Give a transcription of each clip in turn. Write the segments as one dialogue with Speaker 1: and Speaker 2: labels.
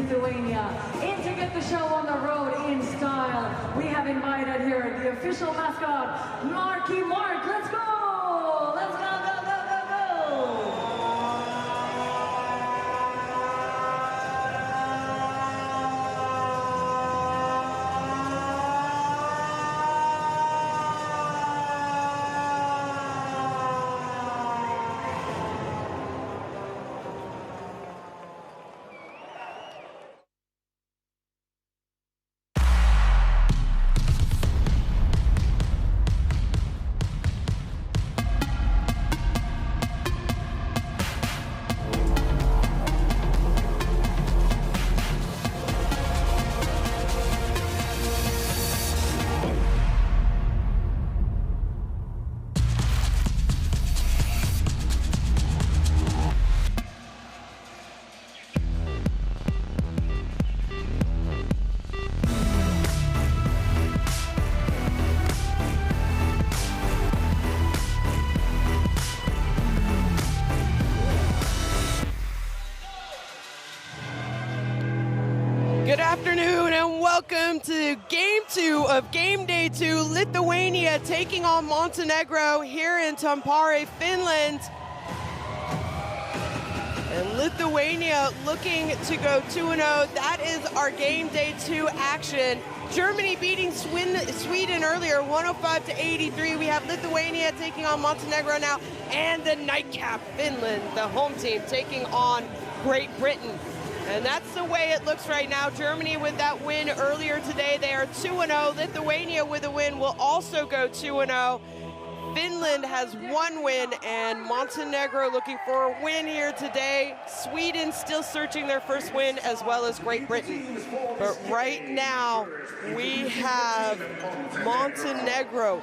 Speaker 1: Lithuania. And to get the show on the road in style, we have invited here the official mascot, Marky Mark. Let's go! Let's go, go, go, go, go!
Speaker 2: Good afternoon and welcome to Game 2 of Game Day 2, Lithuania taking on Montenegro here in Tampere, Finland. And Lithuania looking to go 2-0. That is our Game Day 2 action. Germany beating Sweden earlier, 105-83. We have Lithuania taking on Montenegro now, and the nightcap, Finland, the home team, taking on Great Britain. And that's the way it looks right now. Germany with that win earlier today, they are 2-0. Lithuania with a win will also go 2-0. Finland has one win, and Montenegro looking for a win here today. Sweden still searching their first win, as well as Great Britain. But right now, we have Montenegro.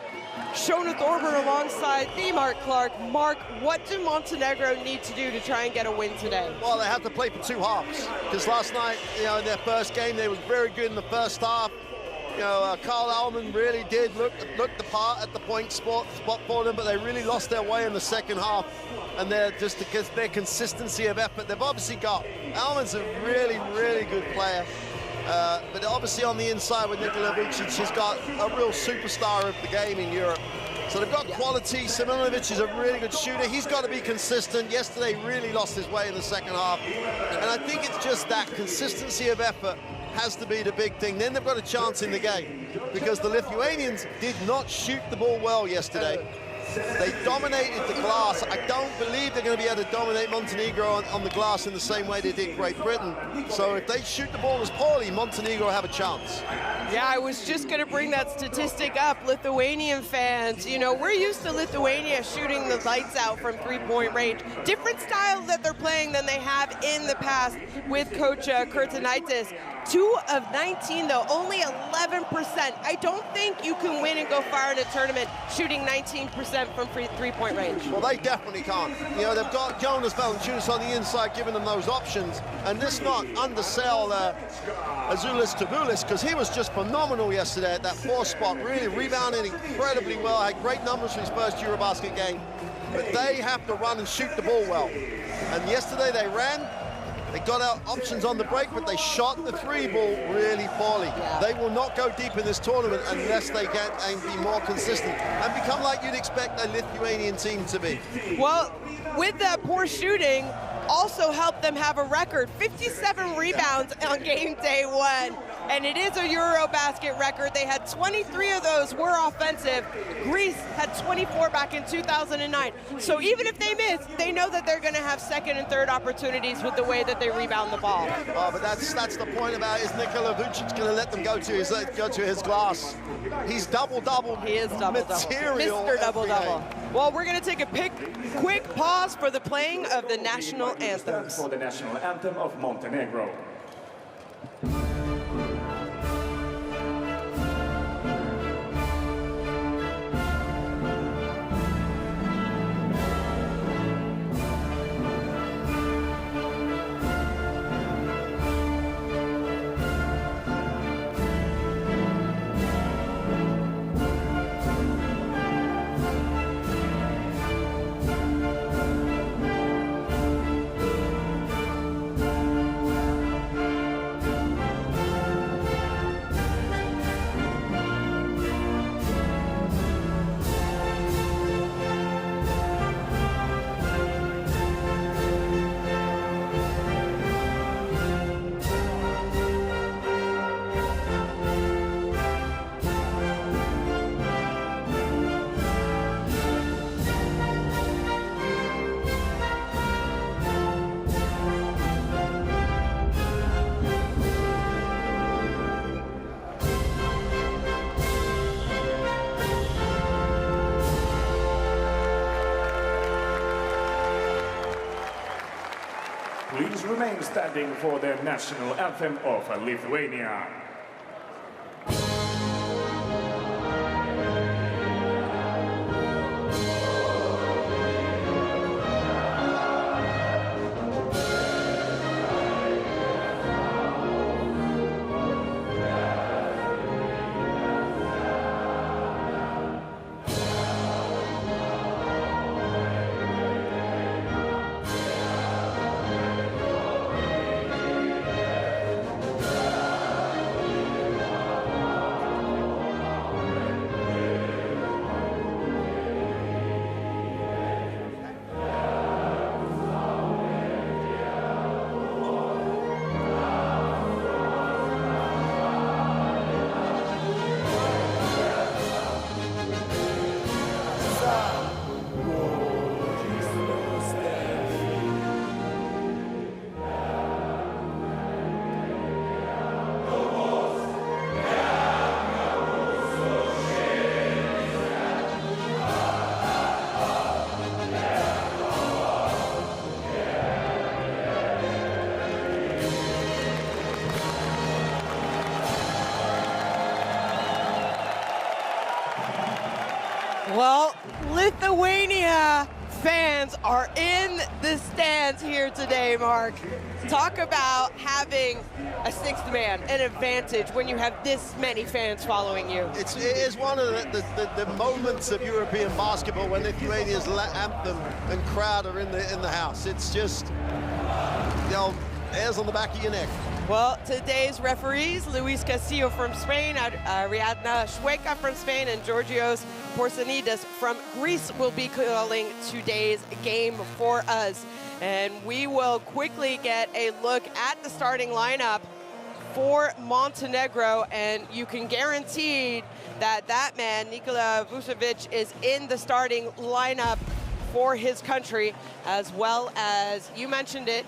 Speaker 2: Shona Thorburn alongside the Mark Clark. Mark, what do Montenegro need to do to try and get a win today?
Speaker 3: Well, they have to play for two halves, because last night, in their first game, they were very good in the first half. Carl Alman really did look the part at the point spot for them, but they really lost their way in the second half. And they're just because their consistency of effort, they've obviously got. Alman's a really, really good player. But obviously on the inside with Nikola Vucic, he's got a real superstar of the game in Europe. So they've got quality. Simonovic is a really good shooter. He's got to be consistent. Yesterday really lost his way in the second half. And I think it's just that consistency of effort has to be the big thing. Then they've got a chance in the game, because the Lithuanians did not shoot the ball well yesterday. They dominated the glass. I don't believe they're going to be able to dominate Montenegro on the glass in the same way they did Great Britain. So if they shoot the ball as poorly, Montenegro have a chance.
Speaker 2: Yeah, I was just going to bring that statistic up. Lithuanian fans, we're used to Lithuania shooting the lights out from three-point range. Different style that they're playing than they have in the past with Coach Kurtinaitis. 2 of 19, though, only 11%. I don't think you can win and go far in a tournament shooting 19% from three-point range.
Speaker 3: Well, they definitely can't. They've got Jonas Valanciunas on the inside giving them those options. And let's not undersell Azulis Tabulis, because he was just phenomenal yesterday at that 4 spot, really rebounding incredibly well, had great numbers for his first EuroBasket game. But they have to run and shoot the ball well. And yesterday they ran. They got out options on the break, but they shot the 3 ball really poorly.
Speaker 2: Yeah.
Speaker 3: They will not go deep in this tournament unless they get and be more consistent and become like you'd expect a Lithuanian team to be.
Speaker 2: Well, with that poor shooting, also helped them have a record, 57 rebounds on game day 1. And it is a EuroBasket record. They had 23 of those were offensive. Greece had 24 back in 2009. So even if they miss, they know that they're going to have second and third opportunities with the way that they rebound the ball.
Speaker 3: Oh, but that's the point about, is Nikola Vucic going to let them go to his glass? He's double-double.
Speaker 2: He is double-double. Mr. Double-double. Well, we're going to take a quick pause for the playing of the national anthems.
Speaker 4: For the national anthem of Montenegro. remain standing for the national anthem of Lithuania.
Speaker 2: Well, Lithuania fans are in the stands here today, Mark. Talk about having a sixth man, an advantage when you have this many fans following you.
Speaker 3: It is one of the moments of European basketball when Lithuania's anthem and crowd are in the house. It's just, you know, hairs on the back of your neck.
Speaker 2: Well, today's referees, Luis Castillo from Spain, Ariadna Shweka from Spain, and Georgios Porsanides from Greece will be calling today's game for us. And we will quickly get a look at the starting lineup for Montenegro, and you can guarantee that that man, Nikola Vucevic, is in the starting lineup for his country, as well as, you mentioned it,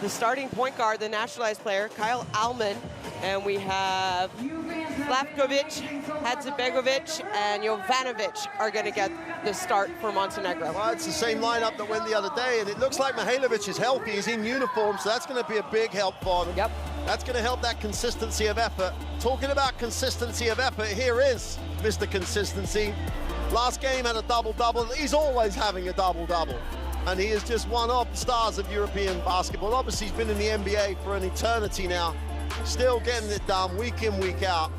Speaker 2: the starting point guard, the nationalized player, Kyle Alman, and we have Slavkovic, Hadzebegovic, and Jovanovic are going to get the start for Montenegro.
Speaker 3: Well, it's the same lineup that went the other day, and it looks like Mihailovic is healthy. He's in uniform, so that's going to be a big help for them.
Speaker 2: Yep.
Speaker 3: That's going to help that consistency of effort. Talking about consistency of effort, here is Mr. Consistency. Last game had a double-double. He's always having a double-double. And he is just one of the stars of European basketball. Obviously, he's been in the NBA for an eternity now, still getting it done week in, week out.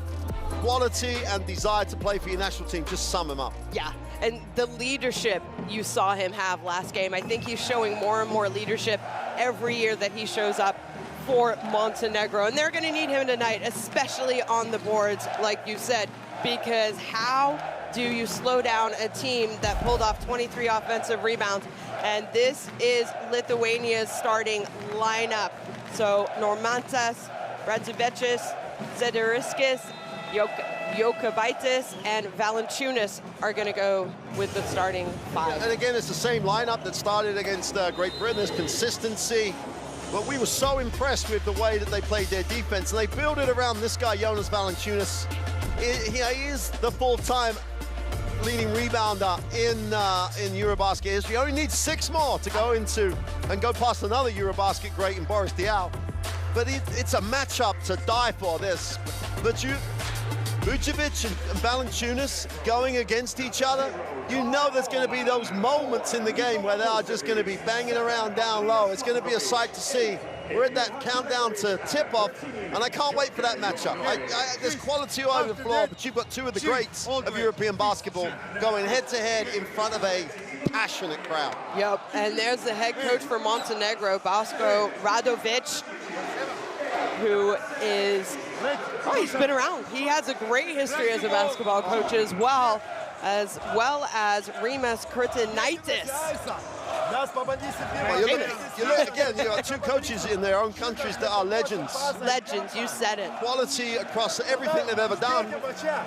Speaker 3: Quality and desire to play for your national team, just sum him up.
Speaker 2: Yeah, and the leadership you saw him have last game, I think he's showing more and more leadership every year that he shows up for Montenegro. And they're gonna need him tonight, especially on the boards, like you said, because how do you slow down a team that pulled off 23 offensive rebounds? And this is Lithuania's starting lineup. So Normantas, Radzevičius, Zederiskis, Jokubaitis, and Valančiūnas are going to go with the starting five.
Speaker 3: And again, it's the same lineup that started against Great Britain. There's consistency. But we were so impressed with the way that they played their defense. And they built it around this guy, Jonas Valančiūnas. He is the full-time leading rebounder in EuroBasket history. He only needs 6 more to go into and go past another EuroBasket great in Boris Diaw. But it's a matchup to die for this. But Vucevic and Valančiūnas going against each other, you know there's going to be those moments in the game where they are just going to be banging around down low. It's going to be a sight to see. We're at that countdown to tip-off, and I can't wait for that matchup. There's quality all over the floor, but you've got two of the greats of European basketball going head-to-head in front of a passionate crowd.
Speaker 2: Yep, and there's the head coach for Montenegro, Bosko Radovic, who is, he's been around. He has a great history as a basketball coach as well as Rimas Kurtinaitis.
Speaker 3: Well, you look again, you got two coaches in their own countries that are legends.
Speaker 2: Legends, you said it.
Speaker 3: Quality across everything they've ever done.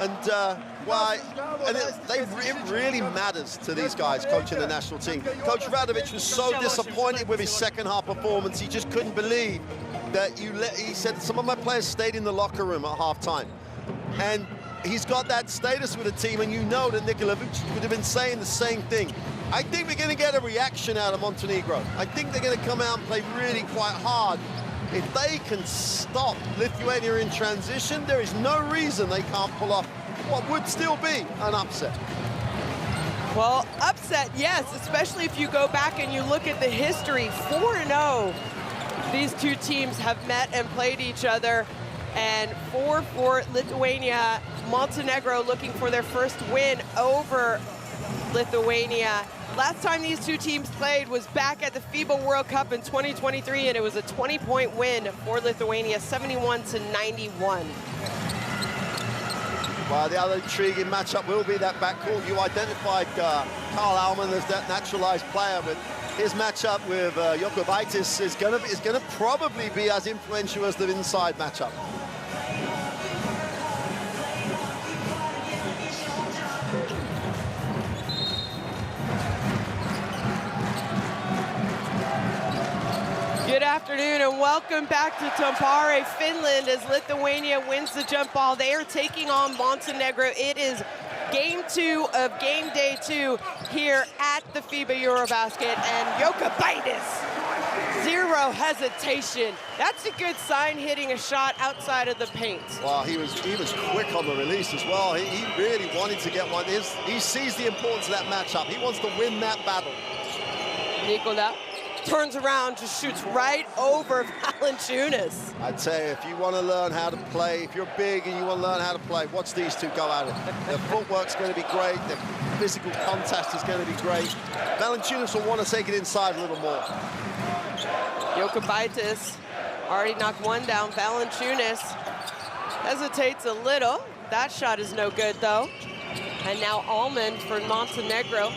Speaker 3: And it really matters to these guys coaching the national team. Coach Radovic was so disappointed with his second half performance. He just couldn't believe that he said some of my players stayed in the locker room at halftime. And he's got that status with the team, and you know that Nikola Vucevic would have been saying the same thing. I think we're going to get a reaction out of Montenegro. I think they're going to come out and play really quite hard. If they can stop Lithuania in transition, there is no reason they can't pull off what would still be an upset.
Speaker 2: Well, upset, yes, especially if you go back and you look at the history. 4-0, these two teams have met and played each other, and 4 for Lithuania. Montenegro looking for their first win over Lithuania. Last time these two teams played was back at the FIBA World Cup in 2023, and it was a 20-point win for Lithuania, 71-91.
Speaker 3: Well, the other intriguing matchup will be that backcourt. You identified Karl Alman as that naturalized player, but his matchup with Jokubaitis is going to probably be as influential as the inside matchup.
Speaker 2: Good afternoon and welcome back to Tampere, Finland, as Lithuania wins the jump ball. They are taking on Montenegro. It is game 2 of game day 2 here at the FIBA EuroBasket, and Jokubaitis, zero hesitation. That's a good sign, hitting a shot outside of the paint.
Speaker 3: Well, he was quick on the release as well. He really wanted to get one. He sees the importance of that matchup. He wants to win that battle.
Speaker 2: Nikola turns around, just shoots right over Valanciunas.
Speaker 3: I'd say if you want to learn how to play, if you're big and you want to learn how to play, watch these two go at it. Their footwork's going to be great. Their physical contest is going to be great. Valanciunas will want to take it inside a little more.
Speaker 2: Jokubaitis already knocked one down. Valanciunas hesitates a little. That shot is no good, though. And now Almond for Montenegro.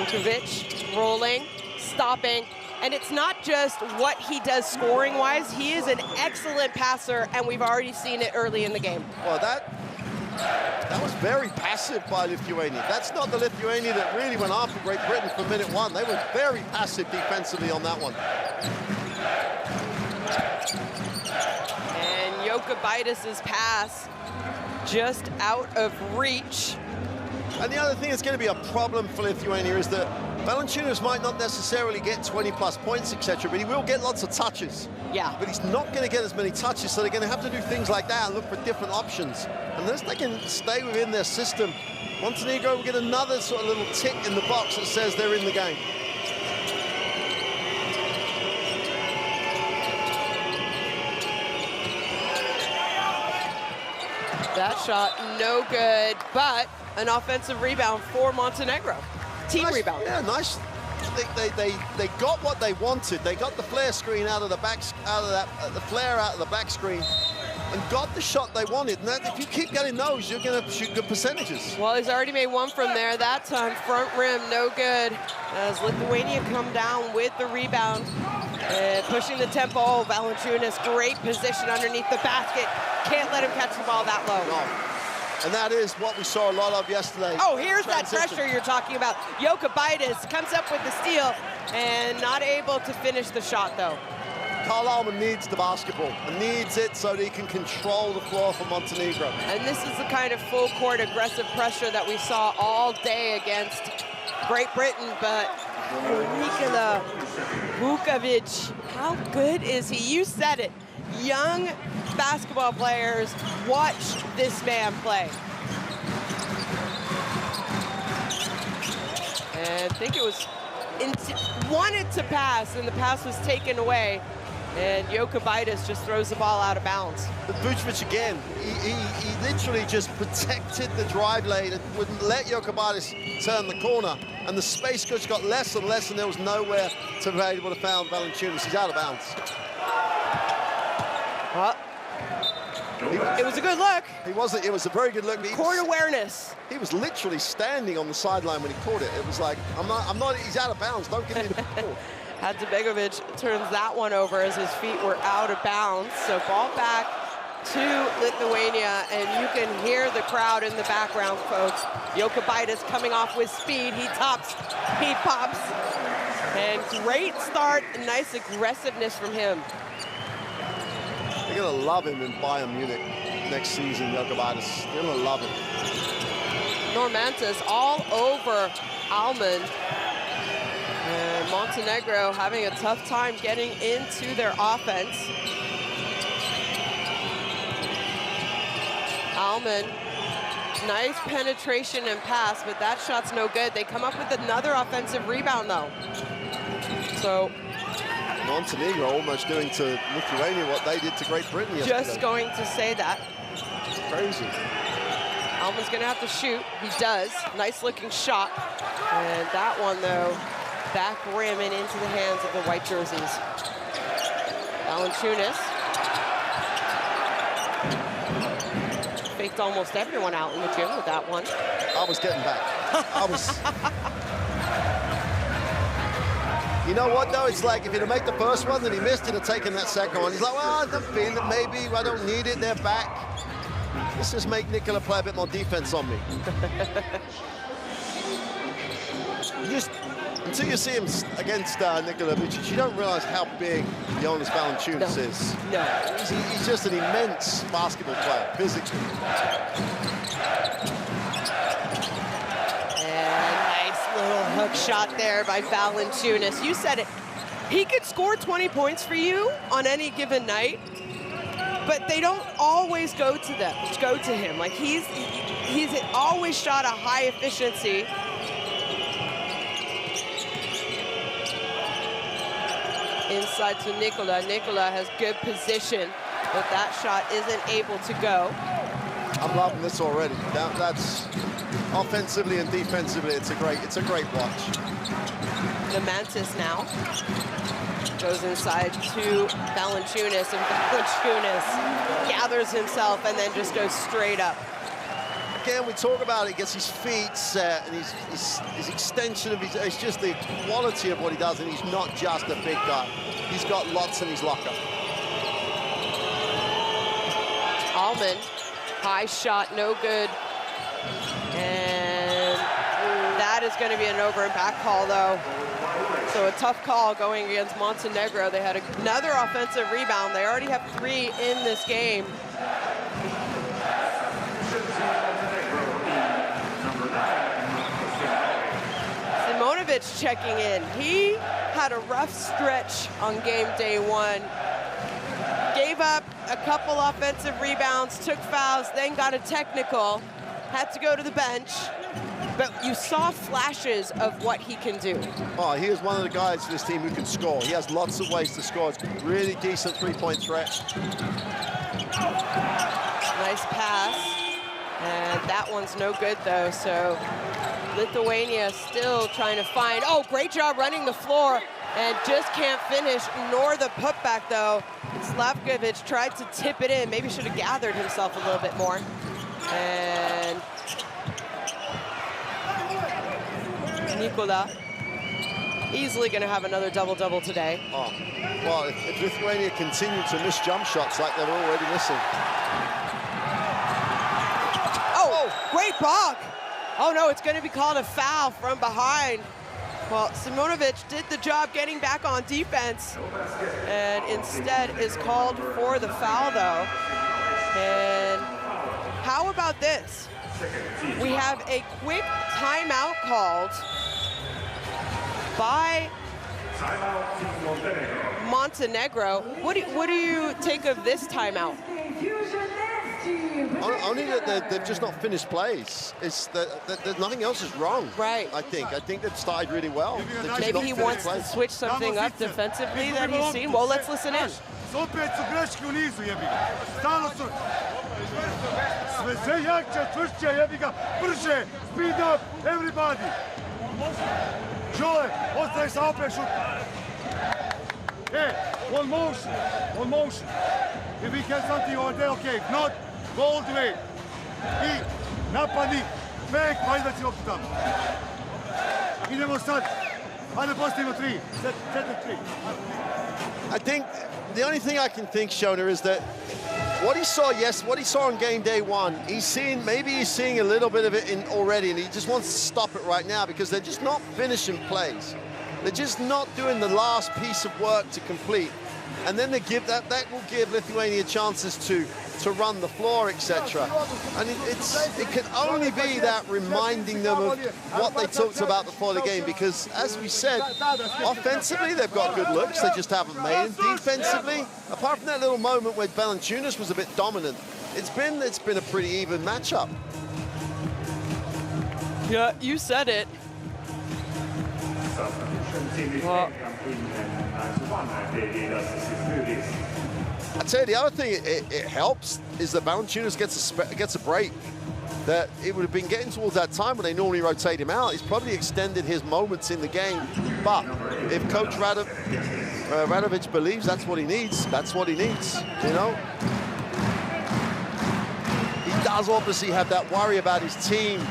Speaker 2: Vukovic rolling, stopping, and it's not just what he does scoring-wise. He is an excellent passer, and we've already seen it early in the game.
Speaker 3: Well, that was very passive by Lithuania. That's not the Lithuania that really went after Great Britain from minute 1. They were very passive defensively on that one.
Speaker 2: And Jokubaitis' pass just out of reach.
Speaker 3: And the other thing that's going to be a problem for Lithuania is that Valanciunas might not necessarily get 20+ points, etc., but he will get lots of touches.
Speaker 2: Yeah.
Speaker 3: But he's not going to get as many touches, so they're going to have to do things like that and look for different options. Unless they can stay within their system, Montenegro will get another sort of little tick in the box that says they're in the game.
Speaker 2: That shot, no good, but an offensive rebound for Montenegro. Team
Speaker 3: nice,
Speaker 2: rebound.
Speaker 3: Yeah, nice. They got what they wanted. They got the flare screen out of the back, the flare out of the back screen, and got the shot they wanted. And that, if you keep getting those, you're going to shoot good percentages.
Speaker 2: Well, he's already made one from there. That time, front rim, no good. As Lithuania come down with the rebound. And pushing the tempo. Oh, Valanciunas, great position underneath the basket. Can't let him catch the ball that low.
Speaker 3: No. And that is what we saw a lot of yesterday.
Speaker 2: Oh, here's that pressure you're talking about. Jokubaitis comes up with the steal and not able to finish the shot, though.
Speaker 3: Karl Alman needs the basketball and needs it so that he can control the floor for Montenegro. And
Speaker 2: this is the kind of full-court aggressive pressure that we saw all day against Great Britain, but Nikola Vukovic, how good is he? You said it. Young basketball players, watch this man play. And I think it was wanted to pass, and the pass was taken away. And Jokubaitis just throws the ball out of bounds.
Speaker 3: But Vukovic again, he literally just protected the drive lane and wouldn't let Jokubaitis turn the corner. And the space coach got less and less, and there was nowhere to be able to found Valanciunas. He's out of bounds.
Speaker 2: Well, it was a good look.
Speaker 3: It was a very good look.
Speaker 2: Court awareness.
Speaker 3: He was literally standing on the sideline when he caught it. It was like, he's out of bounds. Don't give me the ball.
Speaker 2: Hadzebegovic turns that one over as his feet were out of bounds. So ball back to Lithuania, and you can hear the crowd in the background, folks. Jokubaitis coming off with speed. He tops, he pops. And great start, nice aggressiveness from him.
Speaker 3: They're going to love him in Bayern Munich next season, Jokubaitis. They're going to love him.
Speaker 2: Normantis all over Almond. And Montenegro having a tough time getting into their offense. Almond, nice penetration and pass, but that shot's no good. They come up with another offensive rebound, though. So
Speaker 3: Montenegro almost doing to Lithuania what they did to Great Britain yesterday.
Speaker 2: just going to say that.
Speaker 3: It's crazy.
Speaker 2: Almond's gonna have to shoot. He does. Nice looking shot. And that one, though, back rim and into the hands of the white jerseys. Valanciunas faked almost everyone out in the gym with that one.
Speaker 3: I was getting back. I was. You know what, though? It's like if he'd have made the first one, then he missed it and taken that second one. He's like, well, I'm feeling it, maybe. I don't need it. They're back. Let's just make Nikola play a bit more defense on me. Until you see him against Nikola Vucic, you don't realize how big Jonas Valanciunas is.
Speaker 2: No.
Speaker 3: He's just an immense basketball player, physically.
Speaker 2: And nice little hook shot there by Valanciunas. You said it. He could score 20 points for you on any given night, but they don't always go to him. Like he's always shot a high efficiency. Inside to Nikola. Nikola has good position, but that shot isn't able to go.
Speaker 3: I'm loving this already. That's offensively and defensively. It's a great watch.
Speaker 2: The Mantis now goes inside to Valanciunas, and Valanciunas gathers himself and then just goes straight up.
Speaker 3: Again, we talk about it, gets his feet set, and his extension of it's just the quality of what he does, and he's not just a big guy. He's got lots in his locker.
Speaker 2: Almond, high shot, no good. And that is going to be an over and back call, though. So a tough call going against Montenegro. They had another offensive rebound. They already have 3 in this game. Simonovic checking in. He had a rough stretch on game day 1. Gave up a couple offensive rebounds, took fouls, then got a technical, had to go to the bench. But you saw flashes of what he can do.
Speaker 3: Oh, he is one of the guys for this team who can score. He has lots of ways to score. It's a really decent three-point threat.
Speaker 2: Nice pass. And that one's no good, though. So Lithuania still trying to find. Oh, great job running the floor and just can't finish, nor the putback, though. Slavkovic tried to tip it in. Maybe should have gathered himself a little bit more. And Nikola easily going to have another double-double today.
Speaker 3: Oh, well, if Lithuania continue to miss jump shots like they're already missing.
Speaker 2: Oh, great block. Oh, no, it's going to be called a foul from behind. Well, Simonovic did the job getting back on defense, and instead is called for the foul, though. And how about this? We have a quick timeout called by Montenegro. What do you take of this timeout?
Speaker 3: Only that they've just not finished plays. It's that nothing else is wrong.
Speaker 2: Right.
Speaker 3: I think they've started really well.
Speaker 2: Maybe he wants to switch something up defensively that he's seen. Well, let's listen in.
Speaker 5: Opet su greške u nizu, jebi ga. Stalno su... Sve jače, tvršće, jebi ga. Brže, speed up, everybody. Joe, ostaje sa opet šut. Hey, one motion. If we have something over there, okay. If not, go all the way. I napadi, fake, pa izbaci loptu tamo. Idemo sad. Hajde postavimo 3. Set 3.
Speaker 3: I think the only thing I can think, Shona, is that what he saw on game day 1, maybe he's seeing a little bit of it in already, and he just wants to stop it right now because they're just not finishing plays. They're just not doing the last piece of work to complete. And then that will give Lithuania chances to to run the floor, etc. And it can only be that reminding them of what they talked about before the game, because as we said, offensively they've got good looks, they just haven't made them. Defensively, apart from that little moment where Valanciunas was a bit dominant, it's been a pretty even matchup.
Speaker 2: Yeah, you said it. Well,
Speaker 3: I'd say the other thing it helps is that Valanciunas gets a break. That it would have been getting towards that time when they normally rotate him out. He's probably extended his moments in the game. But if Coach Radovic believes that's what he needs, that's what he needs, you know? He does obviously have that worry about his team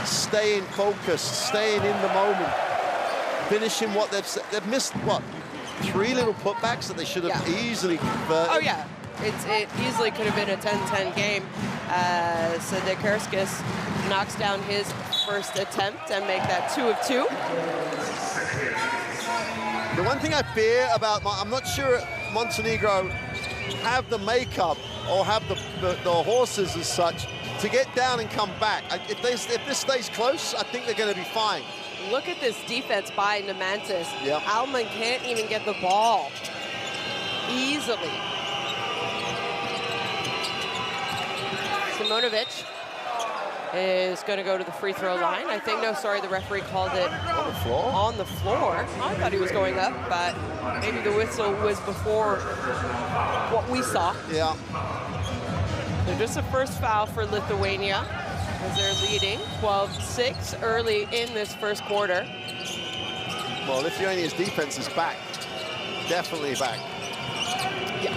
Speaker 3: staying focused, staying in the moment, finishing what they've missed, what, 3 little putbacks that they should have easily converted.
Speaker 2: oh yeah, it easily could have been a 10-10 game. So Dekerskis knocks down his first attempt and make that 2 of 2.
Speaker 3: The one thing I fear about, I'm not sure Montenegro have the makeup or have the horses as such to get down and come back. If this stays close, I think they're going to be fine.
Speaker 2: Look at this defense by Nemantis.
Speaker 3: Yep.
Speaker 2: Alman can't even get the ball easily. Simonovic is going to go to the free throw line. I think, no, sorry, the referee called it
Speaker 3: On the floor?
Speaker 2: on the floor. I thought he was going up, but maybe the whistle was before what we saw.
Speaker 3: Yeah.
Speaker 2: So just a first foul for Lithuania as they're leading 12-6 early in this first quarter.
Speaker 3: Well, Lithuania's defense is back. Definitely back.
Speaker 2: Yeah.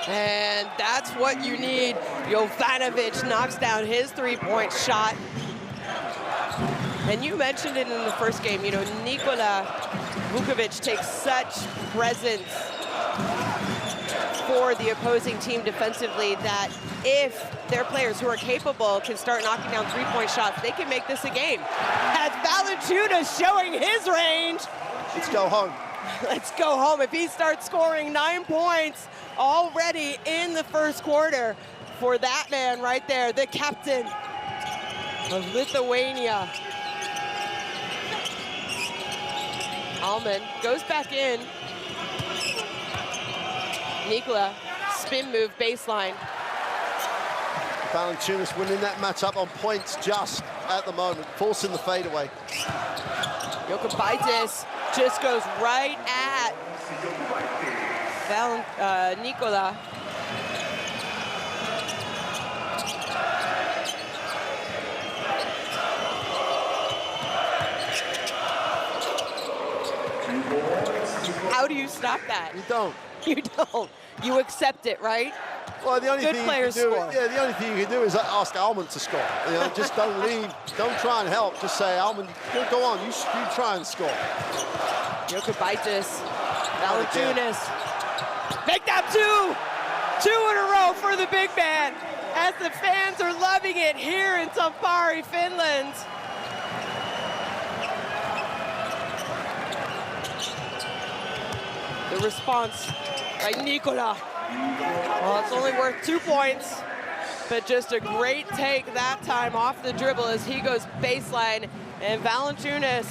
Speaker 2: And that's what you need. Jovanovic knocks down his three-point shot. And you mentioned it in the first game, you know, Nikola Vukovic takes such presence for the opposing team defensively that if their players who are capable can start knocking down three-point shots, they can make this a game. As Valanciunas showing his range.
Speaker 3: Let's go home.
Speaker 2: Let's go home. If he starts scoring 9 points already in the first quarter for that man right there, the captain of Lithuania. Alman goes back in. Nikola, spin move, baseline.
Speaker 3: Valanciunas winning that matchup on points just at the moment, forcing the fadeaway.
Speaker 2: Jokubaitis just goes right at Nikola. How do you stop that?
Speaker 3: You don't.
Speaker 2: You don't. You accept it, right?
Speaker 3: Well, the only
Speaker 2: Good
Speaker 3: thing
Speaker 2: players
Speaker 3: you can do,
Speaker 2: score.
Speaker 3: yeah, the only thing you can do is ask Alman to score. You know, just don't leave, don't try and help. Just say, Alman, go on, you try and score.
Speaker 2: Jokubaitis, Valanciunas, make that two in a row for the big man, as the fans are loving it here in Tampere, Finland. The response by Nikola. Well, it's only worth 2 points, but just a great take that time off the dribble as he goes baseline. And Valanciunas,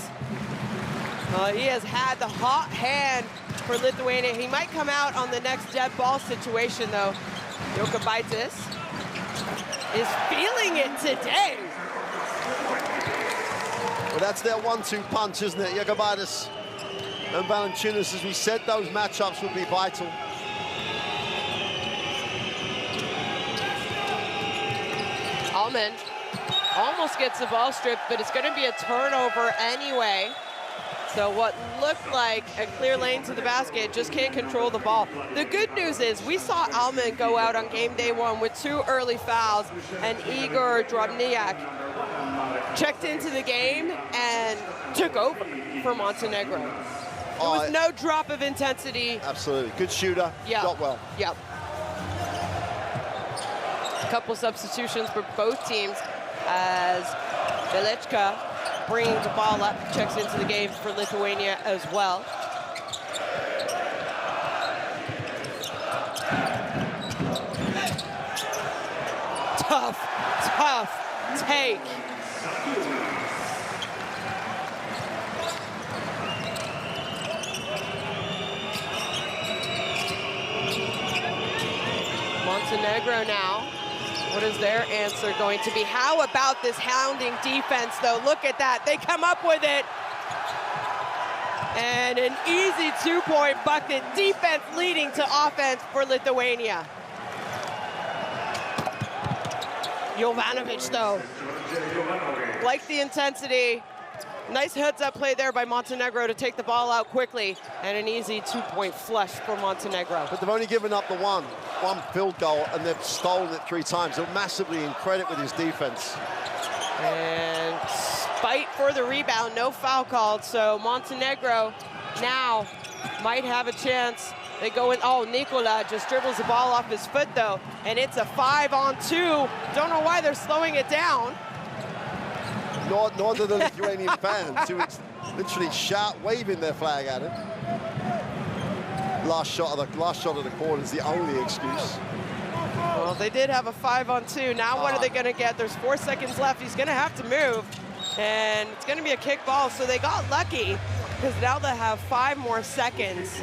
Speaker 2: he has had the hot hand for Lithuania. He might come out on the next dead ball situation, though. Jokubaitis is feeling it today.
Speaker 3: Well, that's their 1-2 punch, isn't it? Jokubaitis and Valanciunas, as we said, those matchups would be vital.
Speaker 2: Alman almost gets the ball stripped, but it's going to be a turnover anyway. So what looked like a clear lane to the basket, just can't control the ball. The good news is we saw Alman go out on game day 1 with 2 early fouls, and Igor Drobniak checked into the game and took over for Montenegro. There was no drop of intensity.
Speaker 3: Absolutely. Good shooter.
Speaker 2: Yeah.
Speaker 3: Got well.
Speaker 2: Yep. A couple substitutions for both teams as Velechka bringing the ball up, checks into the game for Lithuania as well. tough take. Montenegro now. What is their answer going to be? How about this hounding defense, though? Look at that. They come up with it. And an easy 2-point bucket. Defense leading to offense for Lithuania. Jovanovic, though. Like the intensity. Nice heads-up play there by Montenegro to take the ball out quickly. And an easy 2-point flush for Montenegro.
Speaker 3: But they've only given up the one field goal, and they've stolen it 3 times. They're massively in credit with his defense.
Speaker 2: And fight for the rebound, no foul called. So Montenegro now might have a chance. They go in, oh, Nikola just dribbles the ball off his foot though, and it's a 5-on-2. Don't know why they're slowing it down.
Speaker 3: Nor do the Lithuanian fans, who literally waving their flag at him. Last shot of the quarter is the only excuse.
Speaker 2: Well, they did have a 5-on-2. Now what are they going to get? There's 4 seconds left. He's going to have to move, and it's going to be a kick ball. So they got lucky because now they have 5 more seconds.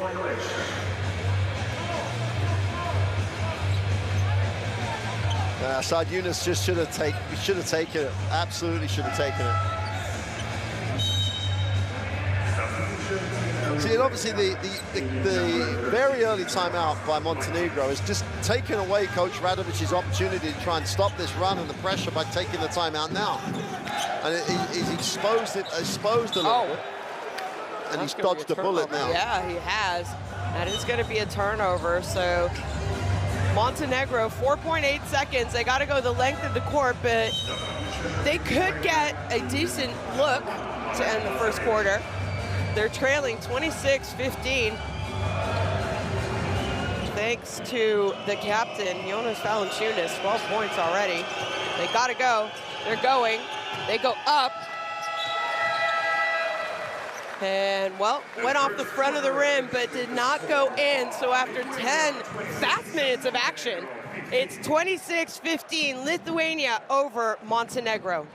Speaker 3: Sardinas just should have taken it. Absolutely should have taken it. See, and obviously the very early timeout by Montenegro has just taken away Coach Radovic's opportunity to try and stop this run and the pressure by taking the timeout now. And he's exposed a little bit. And he's dodged a bullet now.
Speaker 2: Yeah, he has. That is going to be a turnover. So Montenegro, 4.8 seconds. They got to go the length of the court, but they could get a decent look to end the first quarter. They're trailing 26-15. Thanks to the captain, Jonas Valanciunas, 12 points already. They got to go. They're going. They go up. And, well, went off the front of the rim, but did not go in. So after 10 fast minutes of action, it's 26-15, Lithuania over Montenegro.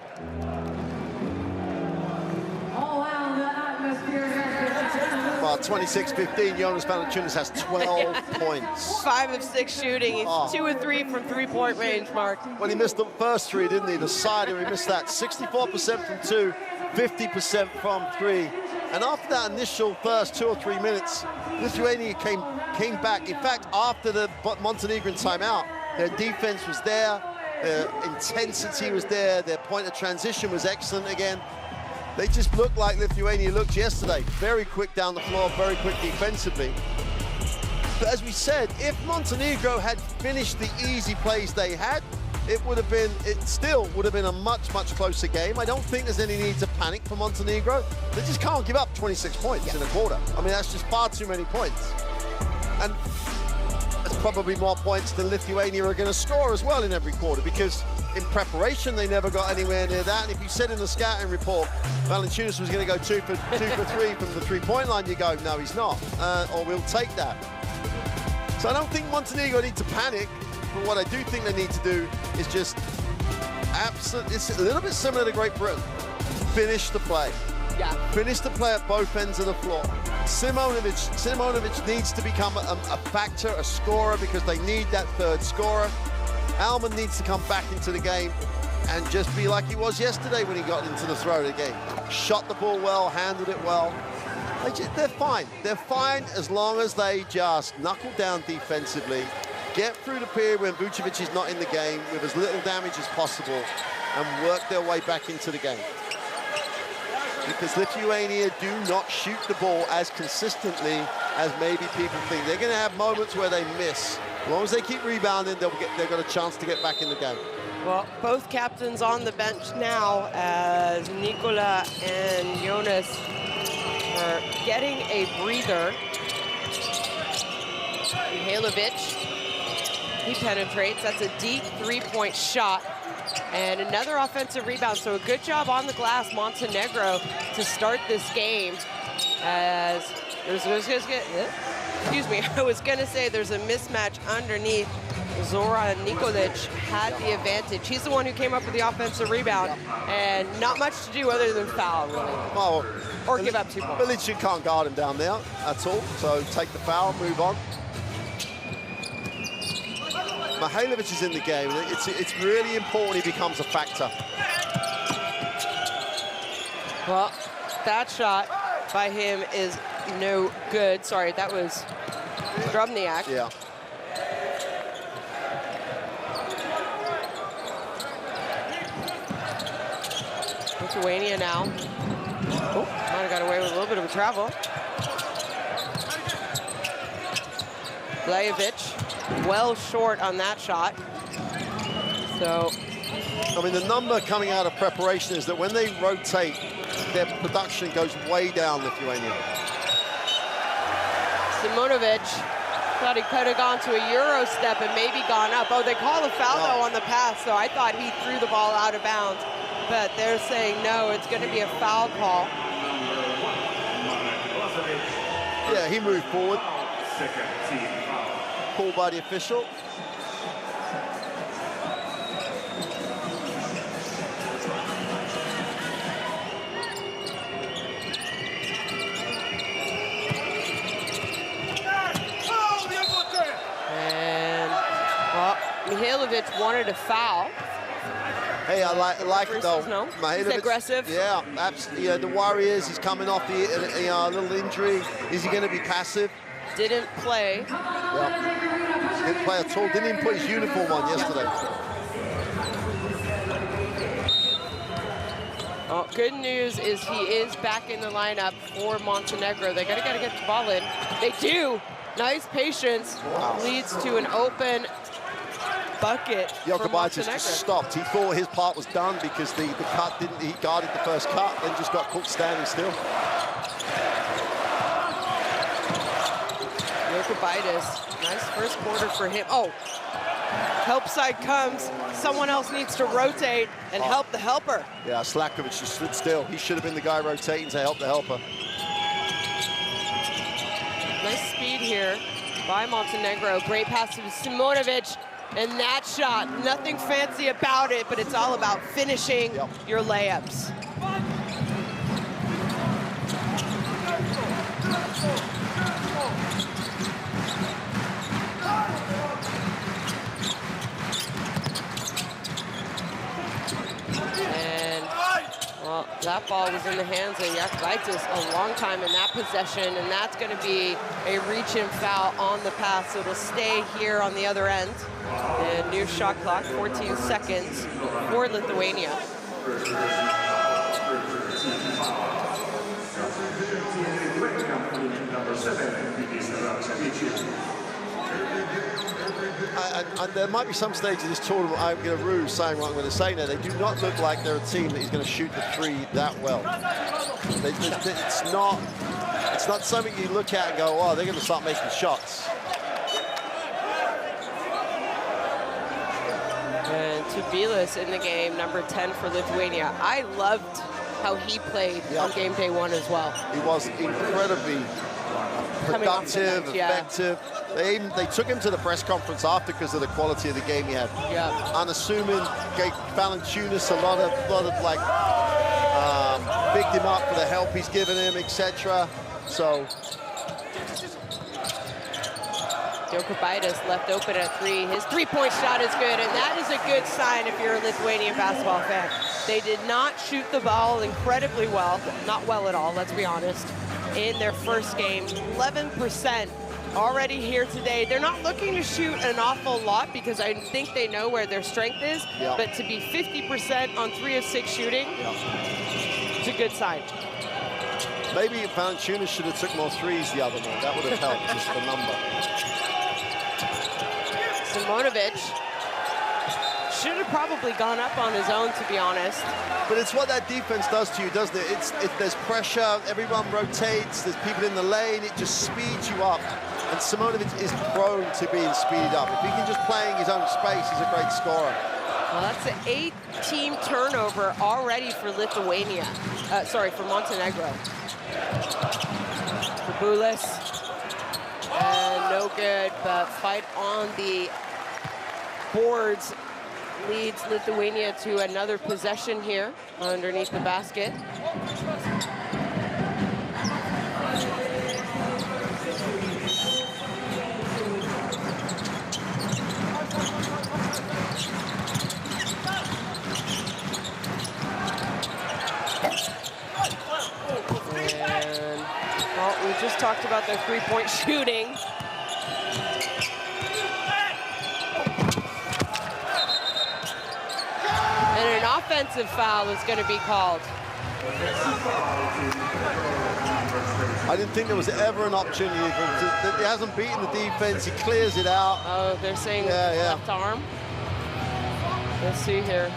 Speaker 3: Well, 26-15, Jonas Valanciunas has 12 points.
Speaker 2: 5 of 6 shooting. He's 2 of 3 from three-point range, Mark.
Speaker 3: Well, he missed the first 3, didn't he? The sider, he missed that. 64% from 2, 50% from 3. And after that initial first 2 or 3 minutes, Lithuania came back. In fact, after the Montenegrin timeout, their defense was there, their intensity was there, their point of transition was excellent again. They just looked like Lithuania looked yesterday. Very quick down the floor, very quick defensively. But as we said, if Montenegro had finished the easy plays they had, it still would have been a much, much closer game. I don't think there's any need to panic for Montenegro. They just can't give up 26 points in a quarter. I mean, that's just far too many points. And that's probably more points than Lithuania are going to score as well in every quarter, because in preparation, they never got anywhere near that. And if you said in the scouting report, Valanciunas was going to go 2 for 3 from the three-point line, you go, no, he's not, or we'll take that. So I don't think Montenegro need to panic. But what I do think they need to do is just it's a little bit similar to Great Britain. Finish the play.
Speaker 2: Yeah. Finish
Speaker 3: the play at both ends of the floor. Simonovic needs to become a factor, a scorer, because they need that third scorer. Alman needs to come back into the game and just be like he was yesterday when he got into the throw of the game. Shot the ball well, handled it well. They're fine. They're fine as long as they just knuckle down defensively, get through the period when Vucevic is not in the game with as little damage as possible, and work their way back into the game. Because Lithuania do not shoot the ball as consistently as maybe people think. They're going to have moments where they miss. As long as they keep rebounding, they've got a chance to get back in the game.
Speaker 2: Well, both captains on the bench now, as Nikola and Jonas are getting a breather. Mihailovic, he penetrates. That's a deep three-point shot. And another offensive rebound. So a good job on the glass, Montenegro, to start this game. As there's, excuse me, I was going to say there's a mismatch underneath Zoran Nikolic had the advantage. He's the one who came up with the offensive rebound, and not much to do other than foul, really.
Speaker 3: Well,
Speaker 2: Or give up 2 points.
Speaker 3: Milic can't guard him down there at all, so take the foul, move on. Mihailovic is in the game. It's really important he becomes a factor.
Speaker 2: Well, that shot by him is no good. Sorry, that was Drobniak.
Speaker 3: Yeah.
Speaker 2: Lithuania now. Oh, might have got away with a little bit of a travel. Blajevic, well short on that shot. So,
Speaker 3: I mean, the number coming out of preparation is that when they rotate, their production goes way down, Lithuania.
Speaker 2: Simonovic thought he could have gone to a Euro step and maybe gone up. Oh, they call a foul though on the pass, so I thought he threw the ball out of bounds. But they're saying no, it's going to be a foul call.
Speaker 3: Yeah, he moved forward. Call by the official.
Speaker 2: And, well, Mihailovic wanted a foul.
Speaker 3: Hey, I like it though.
Speaker 2: No. He's
Speaker 3: Mihailovic,
Speaker 2: aggressive.
Speaker 3: Yeah, absolutely. Yeah, the worry is he's coming off a little injury. Is he going to be passive?
Speaker 2: Didn't play.
Speaker 3: Yeah. Didn't play at all. Didn't even put his uniform on yesterday.
Speaker 2: Oh, good news is he is back in the lineup for Montenegro. They gotta get the ball in. They do. Nice patience.
Speaker 3: Wow.
Speaker 2: Leads to an open bucket.
Speaker 3: Jokubaitis just stopped. He thought his part was done because the cut didn't. He guarded the first cut, then just got caught standing still.
Speaker 2: Jokubaitis, nice first quarter for him. Oh, help side comes. Someone else needs to rotate and help the helper.
Speaker 3: Yeah, Slakovic just stood still. He should have been the guy rotating to help the helper.
Speaker 2: Nice speed here by Montenegro. Great pass to Simonovic. And that shot, nothing fancy about it, but it's all about finishing your layups. And, well, that ball was in the hands of Jokubaitis a long time in that possession, and that's going to be a reach-in foul on the pass, so it'll stay here on the other end. And new shot clock, 14 seconds for Lithuania.
Speaker 3: There might be some stage of this tournament, I'm going to ruse saying what I'm going to say now. They do not look like they're a team that is going to shoot the three that well. It's not something you look at and go, oh, they're going to start making shots.
Speaker 2: And Tubilis in the game, number 10 for Lithuania. I loved how he played on game day 1 as well.
Speaker 3: He was incredibly productive, effective. They took him to the press conference after because of the quality of the game he had.
Speaker 2: Yeah.
Speaker 3: Unassuming, gave Valanciunas a lot of like, bigged him up for the help he's given him, etc. So.
Speaker 2: Jokubaitis left open at 3. His three-point shot is good, and that is a good sign if you're a Lithuanian basketball fan. They did not shoot the ball incredibly well, not well at all, let's be honest, in their first game. 11% already here today. They're not looking to shoot an awful lot because I think they know where their strength is, but to be 50% on 3 of 6 shooting, it's a good sign.
Speaker 3: Maybe Valanciunas should have took more threes the other night. That would have helped, just the number.
Speaker 2: Simonovic should have probably gone up on his own, to be honest.
Speaker 3: But it's what that defense does to you, doesn't it? There's pressure, everyone rotates, there's people in the lane, it just speeds you up. And Simonovic is prone to being speeded up. If he can just play in his own space, he's a great scorer.
Speaker 2: Well, that's an 8-team turnover already for Lithuania. For Montenegro. Tubilis. And no good, but fight on the boards leads Lithuania to another possession here underneath the basket. And, well, we just talked about their three-point shooting. And an offensive foul is going to be called.
Speaker 3: I didn't think there was ever an opportunity for him to, he hasn't beaten the defense, he clears it out.
Speaker 2: Oh, they're saying left arm. Let's see here.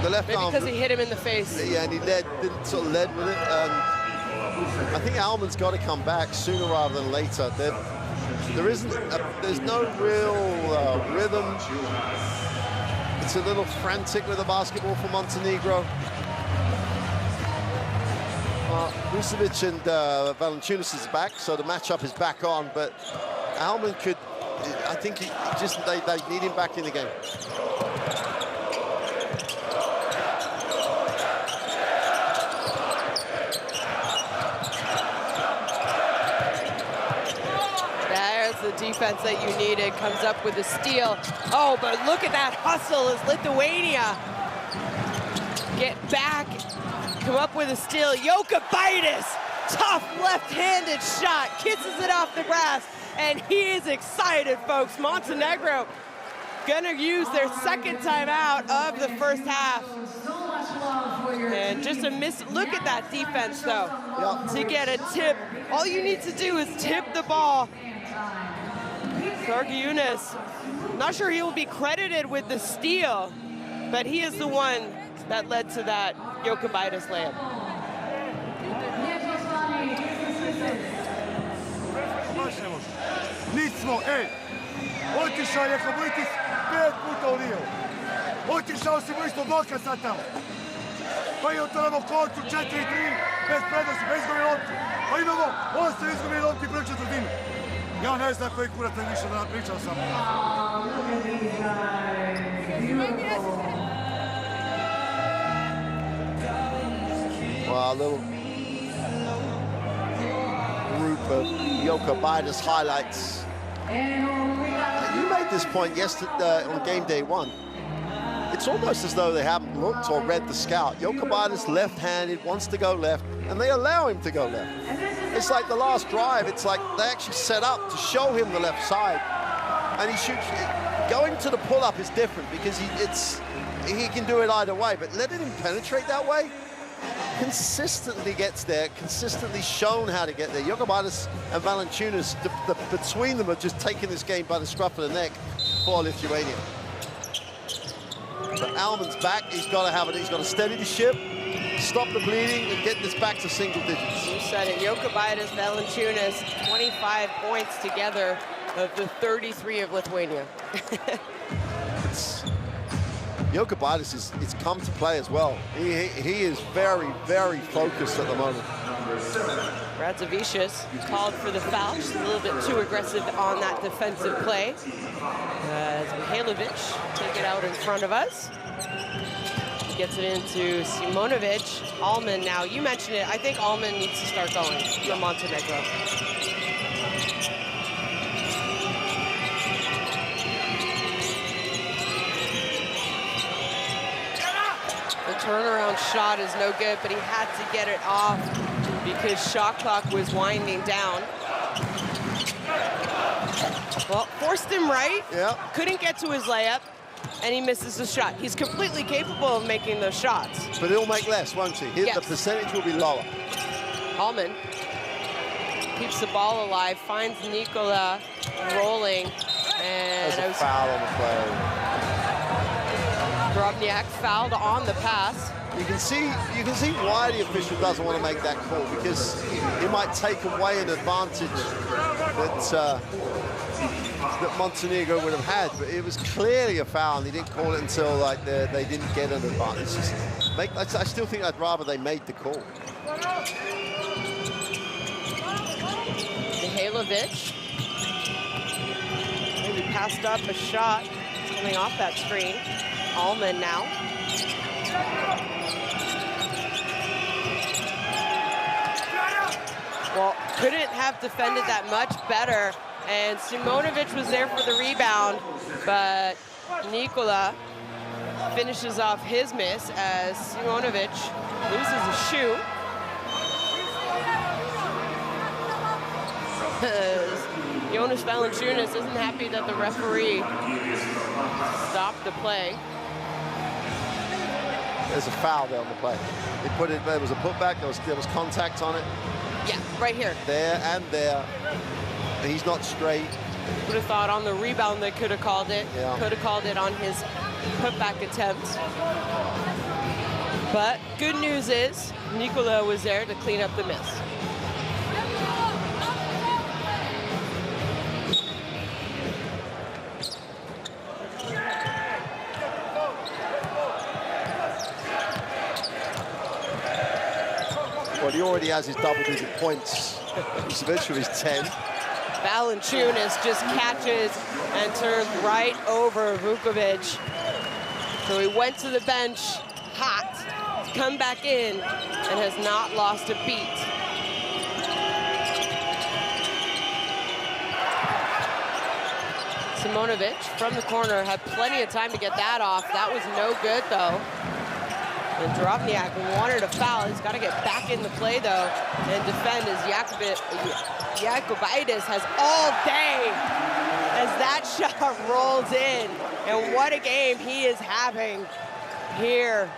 Speaker 3: The left
Speaker 2: Maybe
Speaker 3: arm.
Speaker 2: because he hit him in the face.
Speaker 3: Yeah, and he didn't sort of lead with it. I think Alman's got to come back sooner rather than later. There's no real rhythm. It's a little frantic with the basketball for Montenegro. Vucevic and Valanciunas is back, so the matchup is back on, but Alman could, I think they need him back in the game.
Speaker 2: There's the defense that you needed, comes up with a steal. Oh, but look at that hustle as Lithuania get back, come up with a steal. Jokubaitis, tough left-handed shot, kisses it off the glass, and he is excited, folks. Montenegro gonna use their second timeout of the first half. And just a miss. Look at that defense, though, to get a tip. All you need to do is tip the ball. Sargiunas, not sure he will be credited with the steal, but he is the one that led to that Jokubaitis layup.
Speaker 5: Nismo, otišao je Koblitis 5 puta u Rio. Otišao si mu isto bloka sad tamo. Pa je otvoramo koncu 4-3, bez prednosti, bez izgubili loptu. Pa imamo 8 izgubili lopti prvi četvrtinu. Ja ne znam koji kurac više da napričao sam.
Speaker 3: Well, a little group of Jokubaitis highlights. You made this point yesterday on game day 1. It's almost as though they haven't looked or read the scout. Jokubaitis left-handed, wants to go left, and they allow him to go left. It's like the last drive, it's like they actually set up to show him the left side. And he shoots. Going to the pull-up is different because he can do it either way, but letting him penetrate that way, consistently gets there, consistently shown how to get there. Jokubaitis and Valanciunas, between them, are just taking this game by the scruff of the neck for Lithuania. But Alman's back, he's got to have it, he's got to steady the ship, stop the bleeding, and get this back to single digits.
Speaker 2: You said it, Jokubaitis, Valanciunas, 25 points together of the 33 of Lithuania.
Speaker 3: Jokubaitis it's come to play as well. He is very, very focused at the moment.
Speaker 2: Radzavicius called for the foul, just a little bit too aggressive on that defensive play. As Mihailovic take it out in front of us. Gets it into Simonovic. Alman now, you mentioned it, I think Alman needs to start going for Montenegro. The turnaround shot is no good, but he had to get it off because shot clock was winding down. Well, forced him right.
Speaker 3: Yeah.
Speaker 2: Couldn't get to his layup, and he misses the shot. He's completely capable of making those shots.
Speaker 3: But he'll make less, won't he?
Speaker 2: Yes.
Speaker 3: The percentage will be lower.
Speaker 2: Alman keeps the ball alive, finds Nikola rolling, and
Speaker 3: There's a foul on the play.
Speaker 2: Drobniak fouled on the pass.
Speaker 3: You can see why the official doesn't want to make that call, because it might take away an advantage that Montenegro would have had. But it was clearly a foul, and he didn't call it until like they didn't get an advantage. I still think I'd rather they made the call.
Speaker 2: Mihailovic maybe passed up a shot. coming off that screen. Allman now. Well, couldn't have defended that much better. And Simonovic was there for the rebound, but Nikola finishes off his miss as Simonovic loses a shoe. Jonas Valanciunas isn't happy that the referee stopped the play.
Speaker 3: There's a foul there on the play. They put it, there was a putback, there was contact on it.
Speaker 2: Yeah, right here.
Speaker 3: There and there. And he's not straight.
Speaker 2: Would have thought on the rebound they could have called it.
Speaker 3: Yeah.
Speaker 2: Could have called it on his putback attempt. But good news is Nikola was there to clean up the miss.
Speaker 3: Well, he already has his double-digit points. He's eventually his 10.
Speaker 2: Valanciunas just catches and turns right over Vukovic. So he went to the bench hot, come back in, and has not lost a beat. Simonovic from the corner had plenty of time to get that off. That was no good, though. And Drobniak wanted a foul. He's got to get back in the play, though, and defend as Jakubaitis has all day as that shot rolls in. And what a game he is having here.